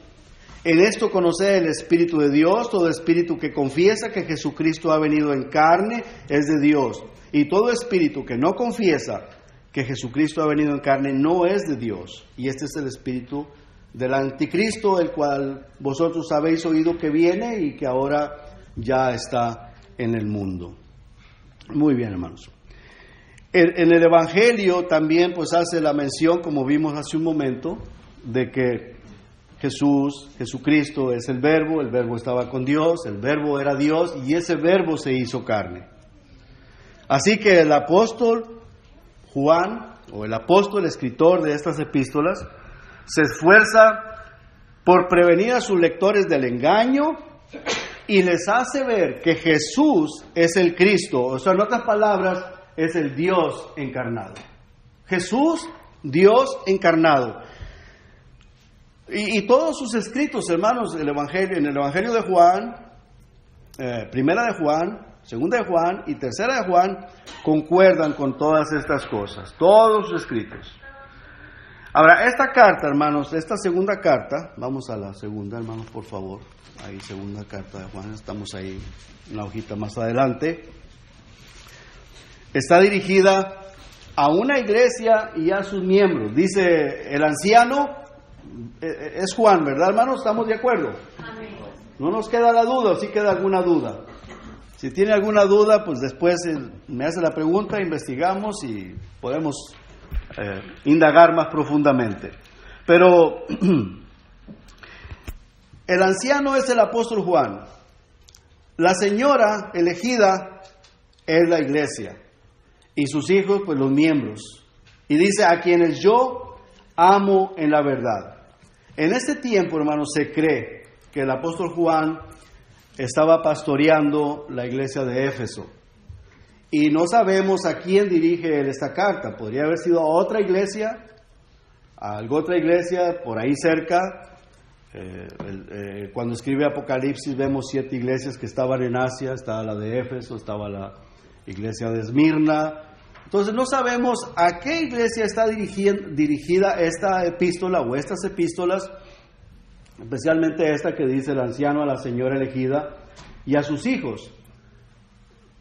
En esto conoce el Espíritu de Dios. Todo espíritu que confiesa que Jesucristo ha venido en carne es de Dios. Y todo espíritu que no confiesa que Jesucristo ha venido en carne no es de Dios. Y este es el espíritu del anticristo, el cual vosotros habéis oído que viene y que ahora ya está en el mundo. Muy bien, hermanos. En el Evangelio también pues hace la mención, como vimos hace un momento, de que Jesucristo es el Verbo estaba con Dios, el Verbo era Dios y ese Verbo se hizo carne. Así que el apóstol Juan, o el apóstol, escritor de estas epístolas, se esfuerza por prevenir a sus lectores del engaño y les hace ver que Jesús es el Cristo, o sea, en otras palabras, es el Dios encarnado. Jesús, Dios encarnado. Y todos sus escritos, hermanos, en el Evangelio de Juan, Primera de Juan, Segunda de Juan y Tercera de Juan, concuerdan con todas estas cosas, todos sus escritos. Ahora, esta carta, hermanos, esta segunda carta, vamos a la segunda, hermanos, por favor. Ahí, segunda carta de Juan, estamos ahí, una hojita más adelante. Está dirigida a una iglesia y a sus miembros. Dice el anciano, es Juan, ¿verdad, hermanos? ¿Estamos de acuerdo? Amén. No nos queda la duda, o sí queda alguna duda. Si tiene alguna duda, pues después me hace la pregunta, investigamos y podemos indagar más profundamente. Pero el anciano es el apóstol Juan. La señora elegida es la iglesia. Y sus hijos, pues los miembros. Y dice, a quienes yo amo en la verdad. En este tiempo, hermanos, se cree que el apóstol Juan estaba pastoreando la iglesia de Éfeso. Y no sabemos a quién dirige él esta carta. Podría haber sido a otra iglesia, a alguna otra iglesia por ahí cerca. Cuando escribe Apocalipsis vemos 7 iglesias que estaban en Asia. Estaba la de Éfeso, estaba la iglesia de Esmirna. Entonces no sabemos a qué iglesia está dirigida esta epístola o estas epístolas, especialmente esta que dice el anciano a la señora elegida y a sus hijos.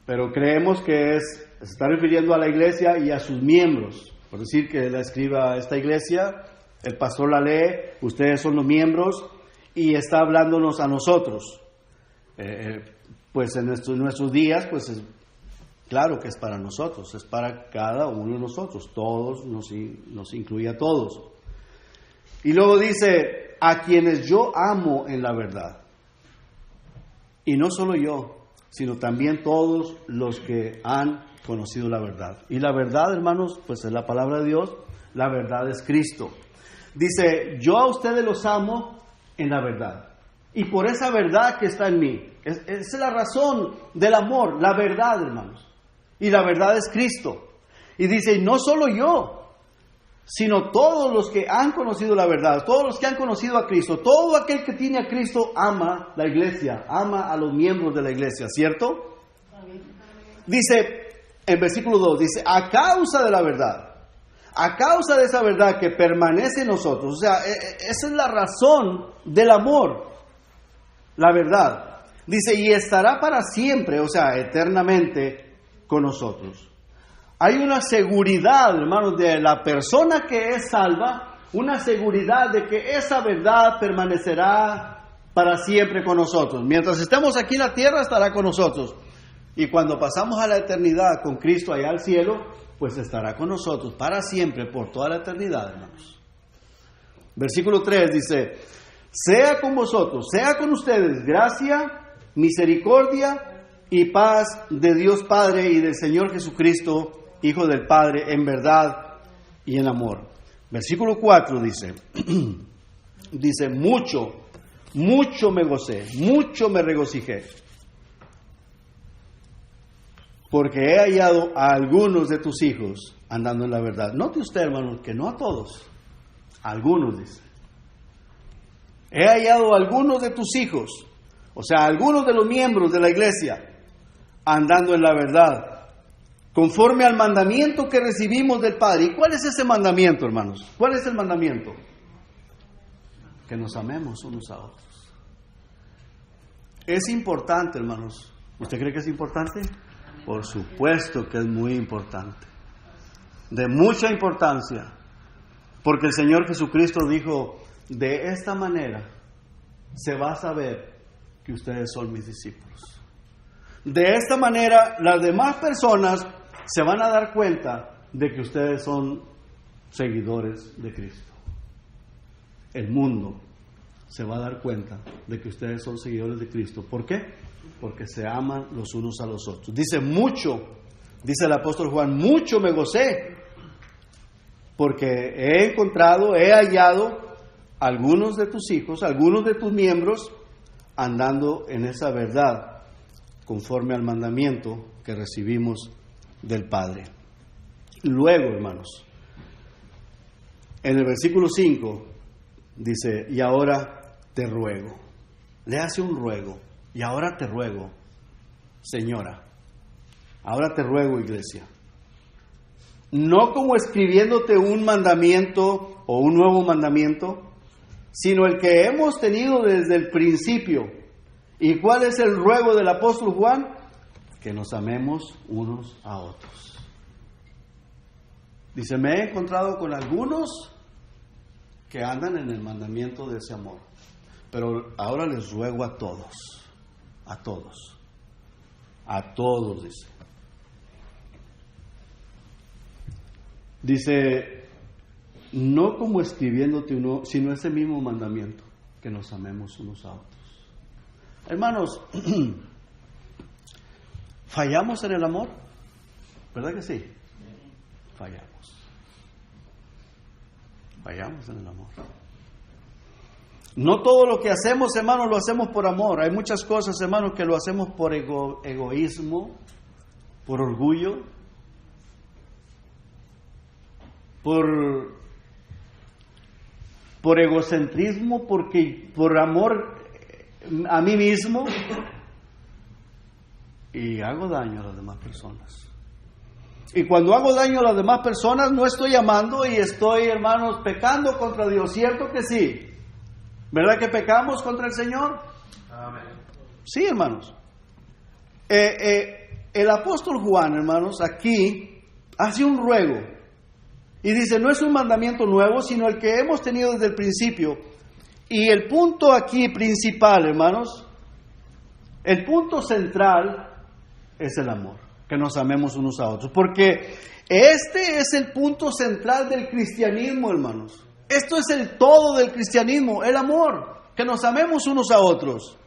Pero creemos que se está refiriendo a la iglesia y a sus miembros. Por decir que la escriba a esta iglesia, el pastor la lee, ustedes son los miembros y está hablándonos a nosotros. Pues en nuestros días, pues claro que es para nosotros, es para cada uno de nosotros, todos, nos incluye a todos. Y luego dice, a quienes yo amo en la verdad. Y no solo yo, sino también todos los que han conocido la verdad. Y la verdad, hermanos, pues es la palabra de Dios, la verdad es Cristo. Dice, yo a ustedes los amo en la verdad. Y por esa verdad que está en mí. Esa es la razón del amor, la verdad, hermanos. Y la verdad es Cristo. Y dice, no solo yo, sino todos los que han conocido la verdad, todos los que han conocido a Cristo, todo aquel que tiene a Cristo ama la iglesia, ama a los miembros de la iglesia, ¿cierto? Dice, en versículo 2, dice, a causa de la verdad, a causa de esa verdad que permanece en nosotros, o sea, esa es la razón del amor, la verdad. Dice, y estará para siempre, o sea, eternamente con nosotros. Hay una seguridad, hermanos, de la persona que es salva, una seguridad de que esa verdad permanecerá para siempre con nosotros. Mientras estemos aquí en la tierra, estará con nosotros. Y cuando pasamos a la eternidad con Cristo allá al cielo, pues estará con nosotros para siempre, por toda la eternidad, hermanos. Versículo 3 dice, sea con vosotros, sea con ustedes, gracia, misericordia y paz de Dios Padre y del Señor Jesucristo, Hijo del Padre, en verdad y en amor. Versículo 4 dice, dice, mucho me gocé, mucho me regocijé, porque he hallado a algunos de tus hijos andando en la verdad. Note usted, hermanos, que no a todos, a algunos dice. He hallado a algunos de tus hijos, o sea, a algunos de los miembros de la iglesia, andando en la verdad, conforme al mandamiento que recibimos del Padre. ¿Y cuál es ese mandamiento, hermanos? ¿Cuál es el mandamiento? que nos amemos unos a otros. Es importante, hermanos. ¿Usted cree que es importante? Por supuesto que es muy importante. De mucha importancia. Porque el Señor Jesucristo dijo, de esta manera se va a saber que ustedes son mis discípulos. De esta manera las demás personas se van a dar cuenta de que ustedes son seguidores de Cristo. El mundo se va a dar cuenta de que ustedes son seguidores de Cristo. ¿Por qué? Porque se aman los unos a los otros. Dice el apóstol Juan, mucho me gocé, porque he hallado algunos de tus hijos, algunos de tus miembros, andando en esa verdad, conforme al mandamiento que recibimos del Padre. Luego, hermanos, en el versículo 5 dice, y ahora te ruego. Le hace un ruego. Y ahora te ruego, señora. Ahora te ruego, iglesia. No como escribiéndote un mandamiento o un nuevo mandamiento, sino el que hemos tenido desde el principio. ¿Y cuál es el ruego del apóstol Juan? Que nos amemos unos a otros. Dice, me he encontrado con algunos que andan en el mandamiento de ese amor. Pero ahora les ruego a todos, dice. Dice, no como escribiéndote uno, sino ese mismo mandamiento, que nos amemos unos a otros. Hermanos, ¿fallamos en el amor? ¿Verdad que sí? Fallamos en el amor. No todo lo que hacemos, hermanos, lo hacemos por amor. Hay muchas cosas, hermanos, que lo hacemos por egoísmo, por orgullo, por egocentrismo, por amor a mí mismo, y hago daño a las demás personas. Y cuando hago daño a las demás personas, no estoy amando y estoy, hermanos, pecando contra Dios. ¿Cierto que sí? ¿Verdad que pecamos contra el Señor? Amén. Sí, hermanos. El apóstol Juan, hermanos, aquí hace un ruego. Y dice, no es un mandamiento nuevo, sino el que hemos tenido desde el principio. Y el punto aquí principal, hermanos, el punto central es el amor. Que nos amemos unos a otros. Porque este es el punto central del cristianismo, hermanos. Esto es el todo del cristianismo, el amor, que nos amemos unos a otros.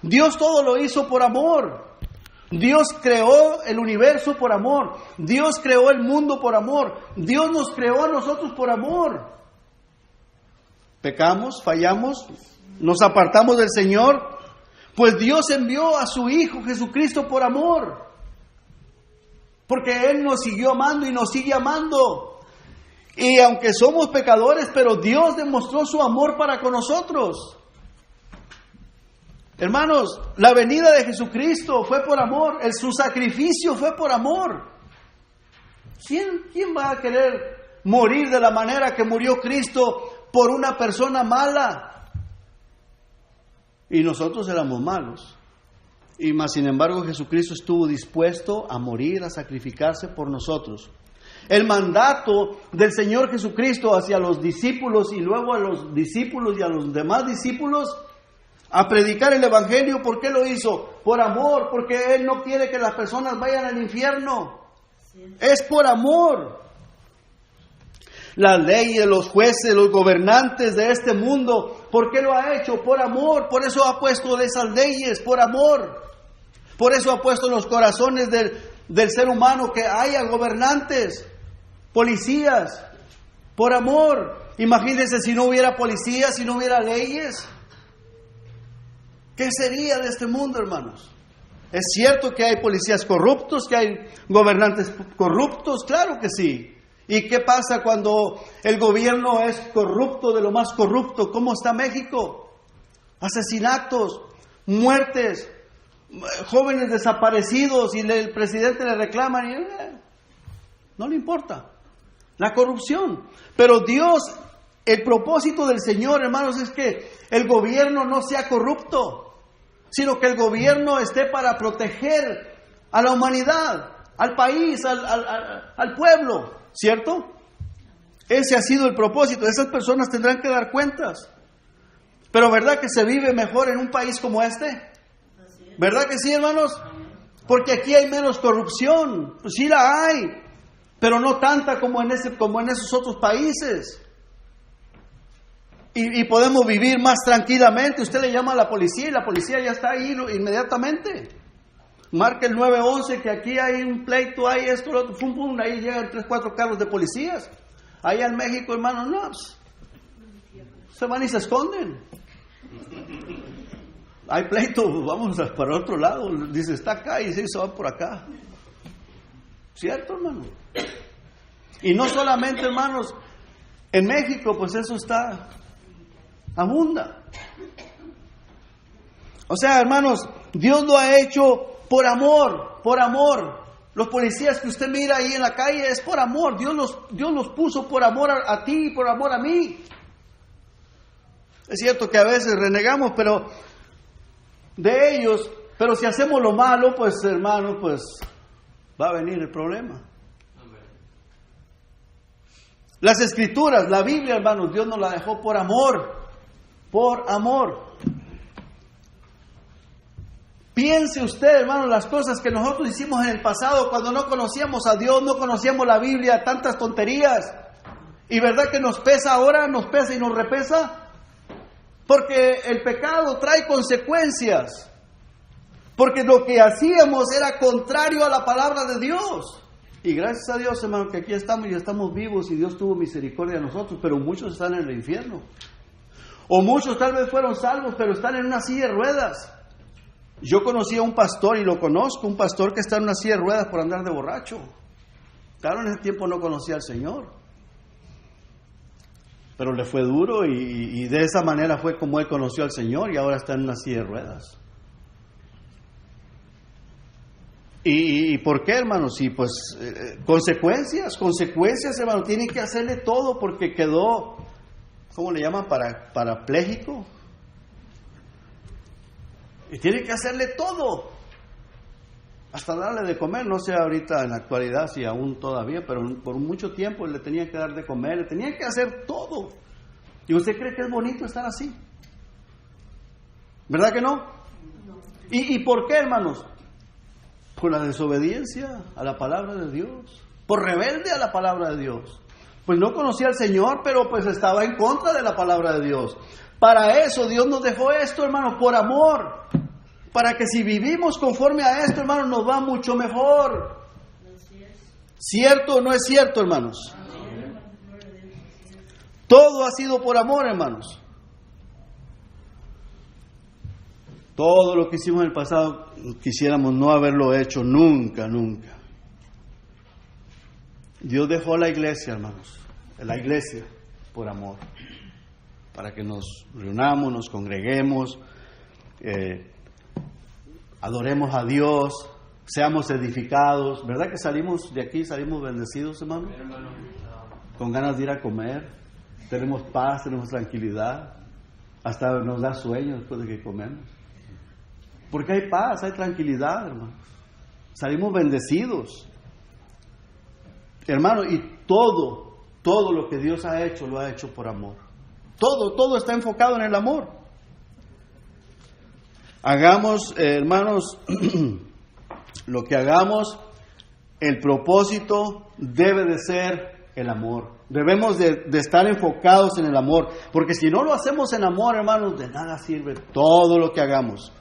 Dios todo lo hizo por amor. Dios creó el universo por amor. Dios creó el mundo por amor. Dios nos creó a nosotros por amor. Pecamos, fallamos, nos apartamos del Señor, pues Dios envió a su Hijo Jesucristo por amor. Porque Él nos siguió amando y nos sigue amando. Y aunque somos pecadores, pero Dios demostró su amor para con nosotros. Hermanos, la venida de Jesucristo fue por amor. Su sacrificio fue por amor. ¿Quién va a querer morir de la manera que murió Cristo por una persona mala? Y nosotros éramos malos. Y más sin embargo Jesucristo estuvo dispuesto a morir, a sacrificarse por nosotros. El mandato del Señor Jesucristo hacia los discípulos y luego a los discípulos y a los demás discípulos a predicar el Evangelio, ¿por qué lo hizo? Por amor, porque Él no quiere que las personas vayan al infierno. Es por amor. Las leyes, los jueces, los gobernantes de este mundo, ¿por qué lo ha hecho? Por amor. Por eso ha puesto esas leyes, por amor. Por eso ha puesto en los corazones del ser humano que haya gobernantes, policías, por amor. Imagínense si no hubiera policías, si no hubiera leyes. ¿Qué sería de este mundo, hermanos? Es cierto que hay policías corruptos, que hay gobernantes corruptos, claro que sí. ¿Y qué pasa cuando el gobierno es corrupto de lo más corrupto? ¿Cómo está México? Asesinatos, muertes, jóvenes desaparecidos y el presidente le reclama y no le importa. La corrupción. Pero Dios El propósito del Señor, hermanos, es que el gobierno no sea corrupto, sino que el gobierno esté para proteger a la humanidad, al país, al pueblo, ¿cierto? Ese ha sido el propósito. Esas personas tendrán que dar cuentas. Pero ¿verdad que se vive mejor en un país como este? ¿Verdad que sí, hermanos? Porque aquí hay menos corrupción. Pues sí la hay, pero no tanta como en esos otros países. Y podemos vivir más tranquilamente. Usted le llama a la policía y la policía ya está ahí inmediatamente. Marca el 911 que aquí hay un pleito, hay esto, lo otro, pum, pum, ahí llegan 3, 4 carros de policías. Allá en México, hermanos, no, se van y se esconden. Hay pleito, vamos para otro lado. Dice, está acá y se va por acá. ¿Cierto, hermano? Y no solamente, hermanos, en México, pues eso está, abunda. O sea, hermanos, Dios lo ha hecho por amor, por amor. Los policías que usted mira ahí en la calle es por amor. Dios los puso por amor a ti y por amor a mí. Es cierto que a veces renegamos, pero de ellos, pero si hacemos lo malo, pues hermano, pues va a venir el problema. Las Escrituras, la Biblia, hermanos, Dios nos la dejó por amor, por amor. Piense usted, hermano, las cosas que nosotros hicimos en el pasado cuando no conocíamos a Dios, no conocíamos la Biblia, tantas tonterías. Y verdad que nos pesa ahora, nos pesa y nos repesa, porque el pecado trae consecuencias. Porque lo que hacíamos era contrario a la palabra de Dios. Y gracias a Dios, hermano, que aquí estamos y estamos vivos y Dios tuvo misericordia de nosotros, pero muchos están en el infierno. O muchos tal vez fueron salvos, pero están en una silla de ruedas. Yo conocí a un pastor y lo conozco, un pastor que está en una silla de ruedas por andar de borracho. Claro, en ese tiempo no conocía al Señor. Pero le fue duro y de esa manera fue como él conoció al Señor y ahora está en una silla de ruedas. ¿Y por qué, hermanos? Sí, pues consecuencias, hermano. Tienen que hacerle todo porque quedó, ¿cómo le llaman? Parapléjico. Y tiene que hacerle todo. Hasta darle de comer, no sé ahorita en la actualidad si aún todavía, pero por mucho tiempo le tenían que dar de comer, le tenían que hacer todo. ¿Y usted cree que es bonito estar así? ¿Verdad que no? ¿Y por qué, hermanos? Por la desobediencia a la palabra de Dios, por rebelde a la palabra de Dios. Pues no conocía al Señor, pero pues estaba en contra de la palabra de Dios. Para eso Dios nos dejó esto, hermanos, por amor. Para que si vivimos conforme a esto, hermanos, nos va mucho mejor. ¿Cierto o no es cierto, hermanos? Todo ha sido por amor, hermanos. Todo lo que hicimos en el pasado quisiéramos no haberlo hecho nunca, nunca. Dios dejó la iglesia, hermanos, la iglesia por amor, para que nos reunamos, nos congreguemos, adoremos a Dios, seamos edificados. ¿Verdad que salimos de aquí, salimos bendecidos, hermano? Con ganas de ir a comer, tenemos paz, tenemos tranquilidad, hasta nos da sueño después de que comemos. Porque hay paz, hay tranquilidad, hermanos. Salimos bendecidos. Hermano, y todo lo que Dios ha hecho, lo ha hecho por amor. Todo está enfocado en el amor. Hagamos, hermanos, lo que hagamos, el propósito debe de ser el amor. Debemos de estar enfocados en el amor. Porque si no lo hacemos en amor, hermanos, de nada sirve todo lo que hagamos.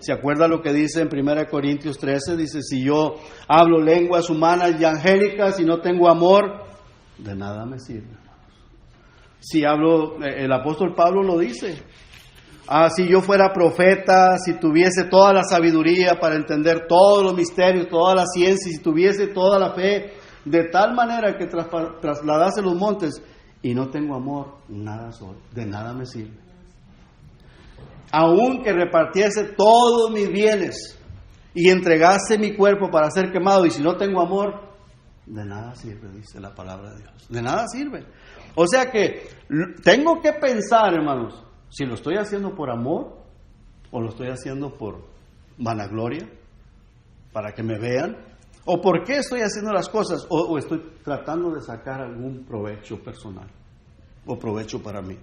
¿Se acuerda lo que dice en 1 Corintios 13? Dice, si yo hablo lenguas humanas y angélicas y no tengo amor, de nada me sirve. Si hablo, el apóstol Pablo lo dice. Si yo fuera profeta, si tuviese toda la sabiduría para entender todos los misterios, toda la ciencia, si tuviese toda la fe, de tal manera que trasladase los montes y no tengo amor, nada soy, de nada me sirve. Aunque repartiese todos mis bienes y entregase mi cuerpo para ser quemado, y si no tengo amor, de nada sirve, dice la palabra de Dios. De nada sirve. O sea que tengo que pensar, hermanos, si lo estoy haciendo por amor o lo estoy haciendo por vanagloria, para que me vean, o por qué estoy haciendo las cosas, o estoy tratando de sacar algún provecho personal o provecho para mí.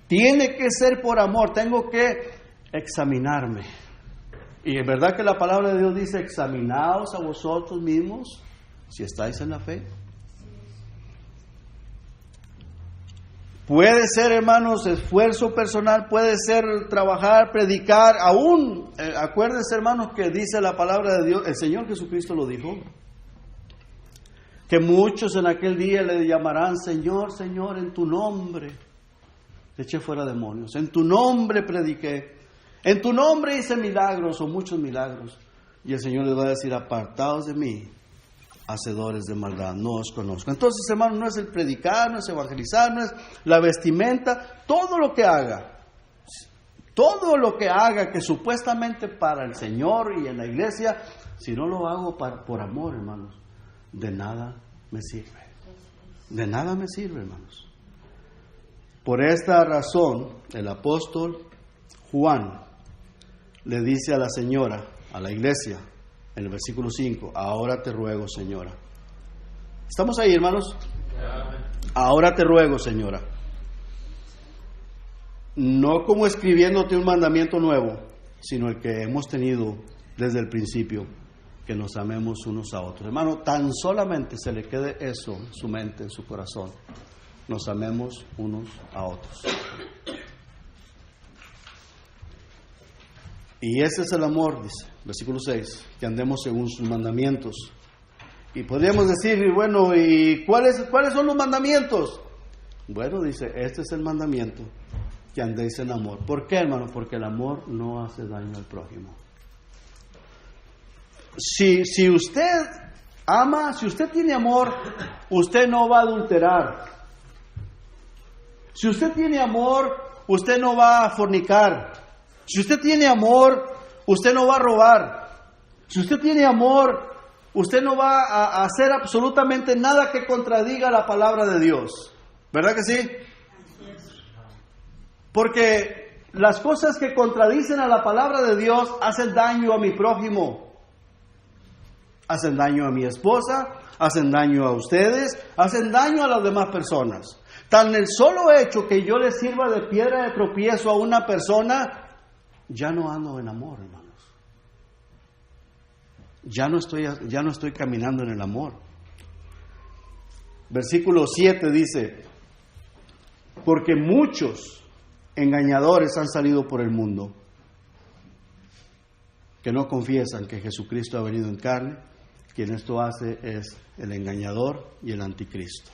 Tiene que ser por amor, tengo que examinarme. Y es verdad que la palabra de Dios dice, examinaos a vosotros mismos si estáis en la fe. Puede ser, hermanos, esfuerzo personal, puede ser trabajar, predicar, aún, acuérdense, hermanos, que dice la palabra de Dios, el Señor Jesucristo lo dijo, que muchos en aquel día le llamarán, Señor, Señor, en tu nombre eché fuera demonios, en tu nombre prediqué, en tu nombre hice milagros o muchos milagros. Y el Señor les va a decir, apartaos de mí, hacedores de maldad, no os conozco. Entonces, hermano, no es el predicar, no es evangelizar, no es la vestimenta, todo lo que haga que supuestamente para el Señor y en la iglesia, si no lo hago por amor, hermanos, de nada me sirve. De nada me sirve, hermanos. Por esta razón, el apóstol Juan le dice a la señora, a la iglesia, en el versículo 5, ahora te ruego, señora. ¿Estamos ahí, hermanos? Ahora te ruego, señora. No como escribiéndote un mandamiento nuevo, sino el que hemos tenido desde el principio, que nos amemos unos a otros. Hermano, tan solamente se le quede eso en su mente, en su corazón. Nos amemos unos a otros. Y ese es el amor, dice, versículo 6, que andemos según sus mandamientos. Y podríamos decir, bueno, ¿y cuáles son los mandamientos? Bueno, dice, este es el mandamiento, que andéis en amor. ¿Por qué, hermano? Porque el amor no hace daño al prójimo. Si usted ama, si usted tiene amor, usted no va a adulterar. Si usted tiene amor, usted no va a fornicar. Si usted tiene amor, usted no va a robar. Si usted tiene amor, usted no va a hacer absolutamente nada que contradiga la palabra de Dios. ¿Verdad que sí? Porque las cosas que contradicen a la palabra de Dios hacen daño a mi prójimo. Hacen daño a mi esposa, hacen daño a ustedes, hacen daño a las demás personas. Tan el solo hecho que yo le sirva de piedra de tropiezo a una persona, ya no ando en amor, hermanos. Ya no estoy caminando en el amor. Versículo 7 dice, porque muchos engañadores han salido por el mundo, que no confiesan que Jesucristo ha venido en carne. Quien esto hace es el engañador y el anticristo.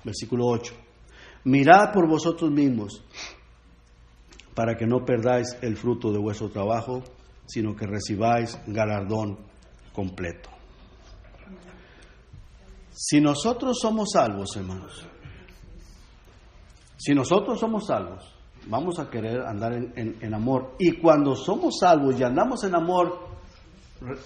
Versículo 8. Mirad por vosotros mismos, para que no perdáis el fruto de vuestro trabajo, sino que recibáis galardón completo. Si nosotros somos salvos, hermanos, si nosotros somos salvos, vamos a querer andar en amor. Y cuando somos salvos y andamos en amor,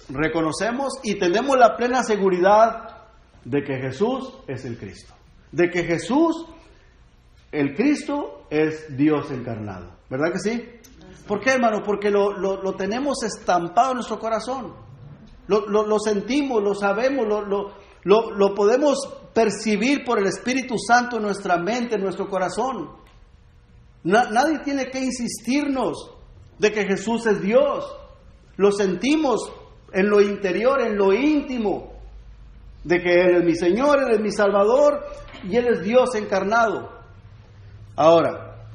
reconocemos y tenemos la plena seguridad de que Jesús es el Cristo. De que Jesús, el Cristo, es Dios encarnado. ¿Verdad que sí? ¿Por qué, hermano? Porque lo tenemos estampado en nuestro corazón. Lo sentimos, lo sabemos, lo podemos percibir por el Espíritu Santo en nuestra mente, en nuestro corazón. Nadie tiene que insistirnos de que Jesús es Dios. Lo sentimos en lo interior, en lo íntimo, de que Él es mi Señor, Él es mi Salvador y Él es Dios encarnado. Ahora,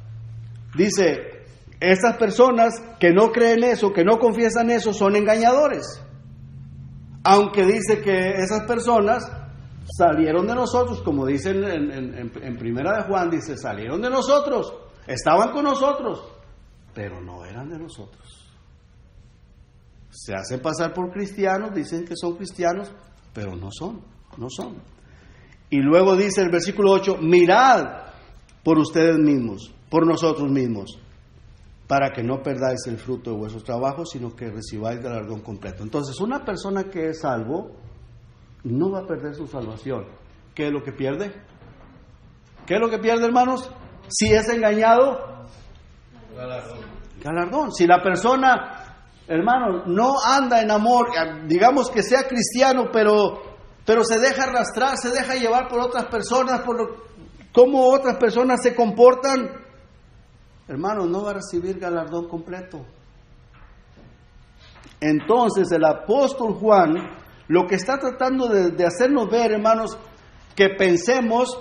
dice, estas personas que no creen eso, que no confiesan eso, son engañadores. Aunque dice que esas personas salieron de nosotros, como dice en Primera de Juan, dice, salieron de nosotros, estaban con nosotros, pero no eran de nosotros. Se hacen pasar por cristianos, dicen que son cristianos, pero no son. Y luego dice el versículo 8, mirad por ustedes mismos, por nosotros mismos, para que no perdáis el fruto de vuestros trabajos, sino que recibáis galardón completo. Entonces, una persona que es salvo no va a perder su salvación. ¿Qué es lo que pierde? ¿Qué es lo que pierde, hermanos? Si es engañado, galardón. Si la persona, hermanos, no anda en amor, digamos que sea cristiano, pero se deja arrastrar, se deja llevar por otras personas, cómo otras personas se comportan, hermanos, no va a recibir galardón completo. Entonces el apóstol Juan lo que está tratando de hacernos ver, hermanos, que pensemos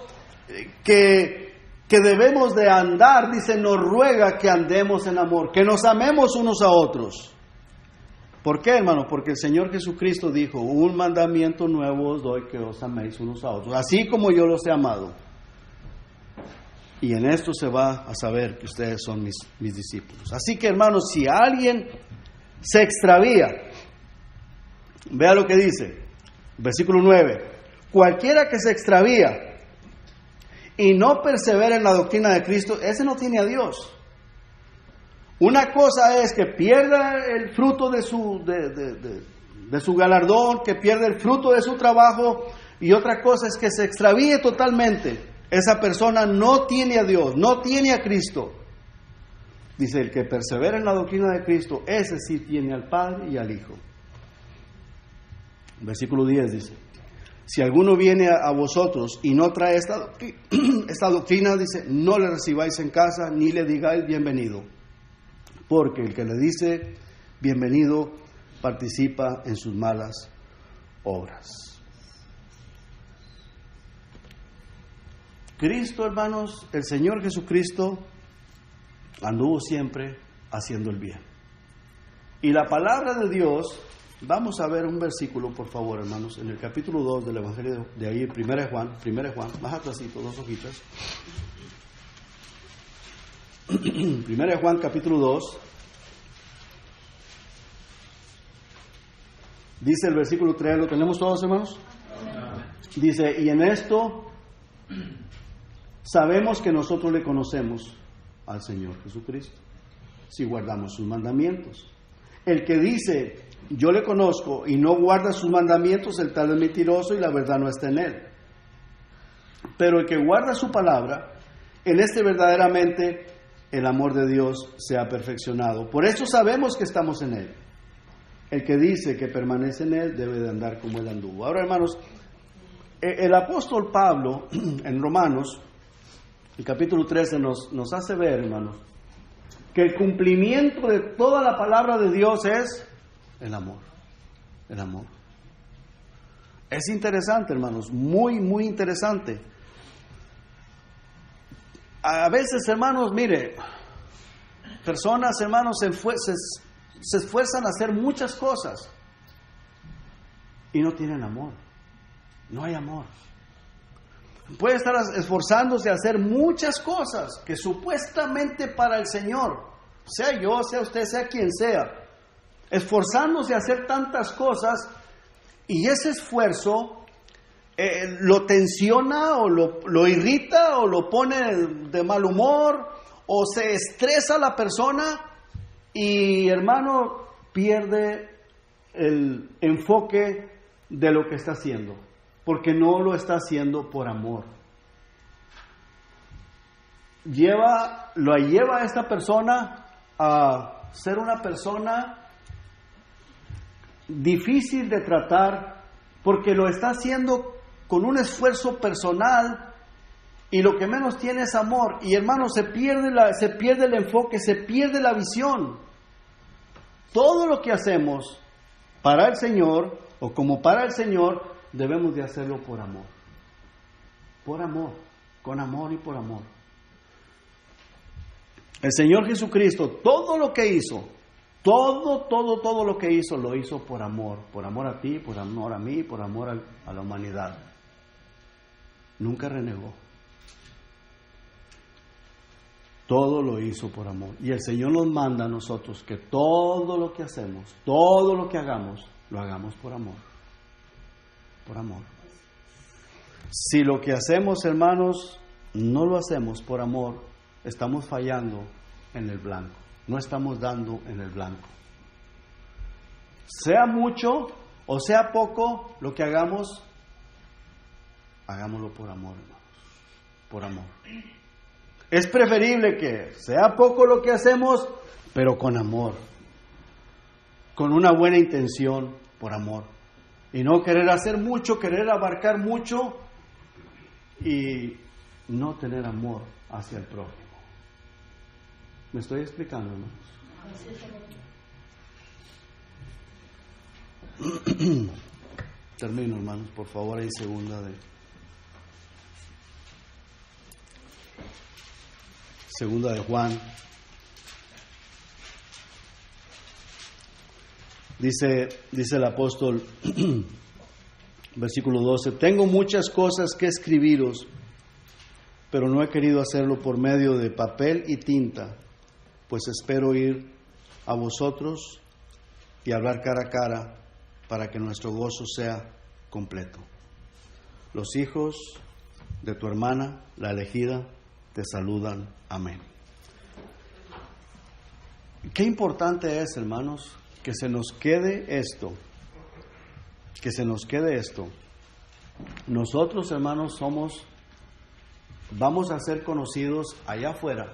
que debemos de andar, dice, nos ruega que andemos en amor, que nos amemos unos a otros. ¿Por qué, hermanos? Porque el Señor Jesucristo dijo, un mandamiento nuevo os doy, que os améis unos a otros, así como yo los he amado. Y en esto se va a saber que ustedes son mis discípulos. Así que, hermanos, si alguien se extravía, vea lo que dice, versículo 9, cualquiera que se extravía y no persevera en la doctrina de Cristo, ese no tiene a Dios. Una cosa es que pierda el fruto de su galardón, que pierda el fruto de su trabajo, y otra cosa es que se extravíe totalmente. Esa persona no tiene a Dios, no tiene a Cristo. Dice, el que persevera en la doctrina de Cristo, ese sí tiene al Padre y al Hijo. Versículo 10 dice, si alguno viene a vosotros y no trae esta doctrina, dice, no le recibáis en casa, ni le digáis bienvenido. Porque el que le dice bienvenido participa en sus malas obras. Cristo, hermanos, el Señor Jesucristo anduvo siempre haciendo el bien. Y la palabra de Dios, vamos a ver un versículo, por favor, hermanos, en el capítulo 2 del Evangelio de ahí, 1 Juan, más atrásito, 2 hojitas. 1 Juan capítulo 2, dice el versículo 3, ¿lo tenemos todos, hermanos? Dice, y en esto sabemos que nosotros le conocemos al Señor Jesucristo, si guardamos sus mandamientos. El que dice, yo le conozco, y no guarda sus mandamientos, el tal es mentiroso y la verdad no está en él. Pero el que guarda su palabra, en este verdaderamente el amor de Dios se ha perfeccionado. Por eso sabemos que estamos en él. El que dice que permanece en él debe de andar como él anduvo. Ahora, hermanos, el apóstol Pablo en Romanos, el capítulo 13, nos hace ver, hermanos, que el cumplimiento de toda la palabra de Dios es el amor. El amor. Es interesante, hermanos, muy, muy interesante. A veces, hermanos, mire, personas, hermanos, se esfuerzan a hacer muchas cosas y no tienen amor. No hay amor. Puede estar esforzándose a hacer muchas cosas que supuestamente para el Señor, sea yo, sea usted, sea quien sea, esforzándose a hacer tantas cosas, y ese esfuerzo lo tensiona o lo irrita o lo pone de mal humor o se estresa la persona y, hermano, pierde el enfoque de lo que está haciendo, porque no lo está haciendo por amor. Lo lleva a esta persona a ser una persona difícil de tratar, porque lo está haciendo con un esfuerzo personal y lo que menos tiene es amor. Y, hermano, se pierde el enfoque, se pierde la visión. Todo lo que hacemos para el Señor o como para el Señor, debemos de hacerlo por amor. Por amor, con amor y por amor. El Señor Jesucristo, todo lo que hizo, todo lo que hizo, lo hizo por amor a ti, por amor a mí, por amor a la humanidad. Nunca renegó. Todo lo hizo por amor. Y el Señor nos manda a nosotros que todo lo que hacemos, todo lo que hagamos, lo hagamos por amor. Por amor. Si lo que hacemos, hermanos, no lo hacemos por amor, estamos fallando en el blanco. No estamos dando en el blanco. Sea mucho o sea poco lo que hagamos, hagámoslo por amor, hermanos, por amor. Es preferible que sea poco lo que hacemos, pero con amor, con una buena intención, por amor. Y no querer hacer mucho, querer abarcar mucho y no tener amor hacia el prójimo. ¿Me estoy explicando, hermanos? Termino, hermanos, por favor, en segunda de Juan. Dice el apóstol, versículo 12, tengo muchas cosas que escribiros, pero no he querido hacerlo por medio de papel y tinta, pues espero ir a vosotros y hablar cara a cara para que nuestro gozo sea completo. Los hijos de tu hermana, la elegida, te saludan. Amén. Qué importante es, hermanos, que se nos quede esto. Que se nos quede esto. Nosotros, hermanos, vamos a ser conocidos allá afuera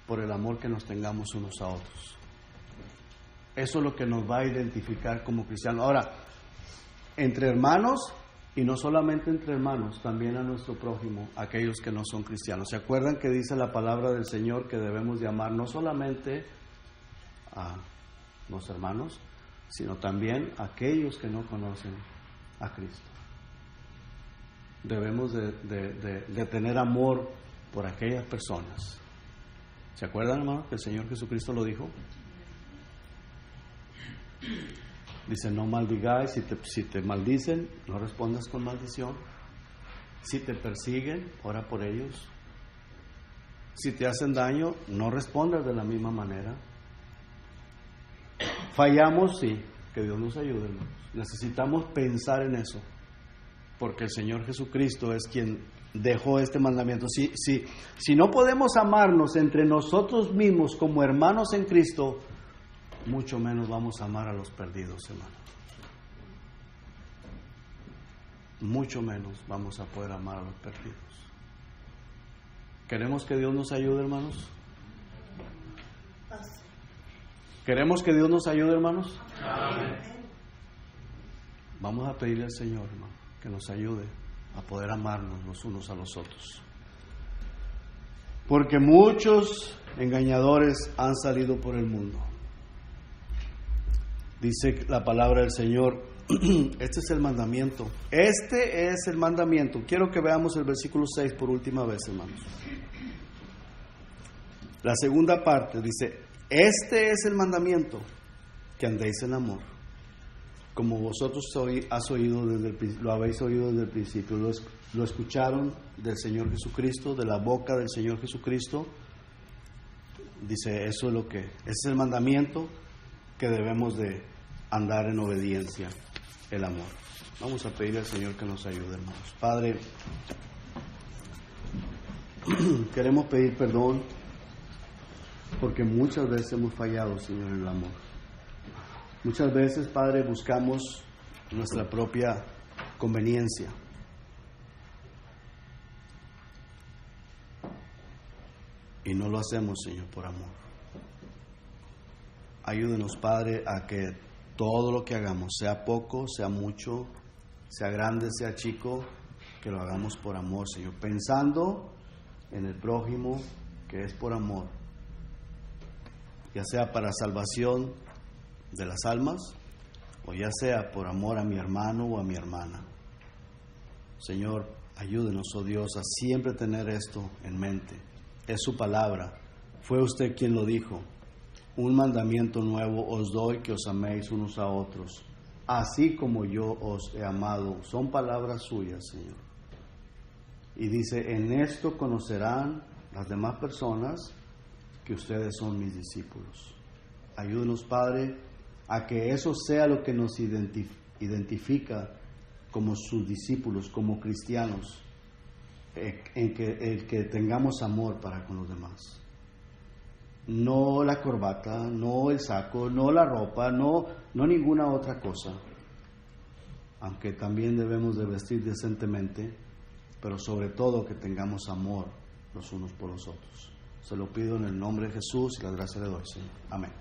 por el amor que nos tengamos unos a otros. Eso es lo que nos va a identificar como cristianos. Ahora, entre hermanos, y no solamente entre hermanos, también a nuestro prójimo, aquellos que no son cristianos. ¿Se acuerdan que dice la palabra del Señor que debemos de amar no solamente a los hermanos, sino también a aquellos que no conocen a Cristo? Debemos de tener amor por aquellas personas. ¿Se acuerdan, hermano, que el Señor Jesucristo lo dijo? Dice, no maldigáis, si te maldicen, no respondas con maldición. Si te persiguen, ora por ellos. Si te hacen daño, no respondas de la misma manera. Fallamos, sí, que Dios nos ayude, hermanos. Necesitamos pensar en eso, porque el Señor Jesucristo es quien dejó este mandamiento. Si no podemos amarnos entre nosotros mismos como hermanos en Cristo, mucho menos vamos a amar a los perdidos, hermano. Mucho menos vamos a poder amar a los perdidos. ¿Queremos que Dios nos ayude, hermanos? ¿Queremos que Dios nos ayude, hermanos? Amén. Vamos a pedirle al Señor, hermano, que nos ayude a poder amarnos los unos a los otros. Porque muchos engañadores han salido por el mundo. Dice la palabra del Señor, este es el mandamiento. Este es el mandamiento. Quiero que veamos el versículo 6 por última vez, hermanos. La segunda parte dice, este es el mandamiento, que andéis en amor, como vosotros lo habéis oído desde el principio. Lo escucharon del Señor Jesucristo, de la boca del Señor Jesucristo. Dice, eso es ese es el mandamiento, que debemos de andar en obediencia, el amor. Vamos a pedirle al Señor que nos ayude, hermanos. Padre, queremos pedir perdón porque muchas veces hemos fallado, Señor, en el amor. Muchas veces, Padre, buscamos nuestra propia conveniencia. Y no lo hacemos, Señor, por amor. Ayúdenos, Padre, a que todo lo que hagamos, sea poco, sea mucho, sea grande, sea chico, que lo hagamos por amor, Señor, pensando en el prójimo, que es por amor, ya sea para salvación de las almas, o ya sea por amor a mi hermano o a mi hermana. Señor, ayúdenos, oh Dios, a siempre tener esto en mente. Es su palabra, fue usted quien lo dijo. Un mandamiento nuevo os doy, que os améis unos a otros, así como yo os he amado. Son palabras suyas, Señor. Y dice, en esto conocerán las demás personas que ustedes son mis discípulos. Ayúdenos, Padre, a que eso sea lo que nos identifica como sus discípulos, como cristianos, en que tengamos amor para con los demás. No la corbata, no el saco, no la ropa, no ninguna otra cosa, aunque también debemos de vestir decentemente, pero sobre todo que tengamos amor los unos por los otros. Se lo pido en el nombre de Jesús y la gracia le doy, Señor. Amén.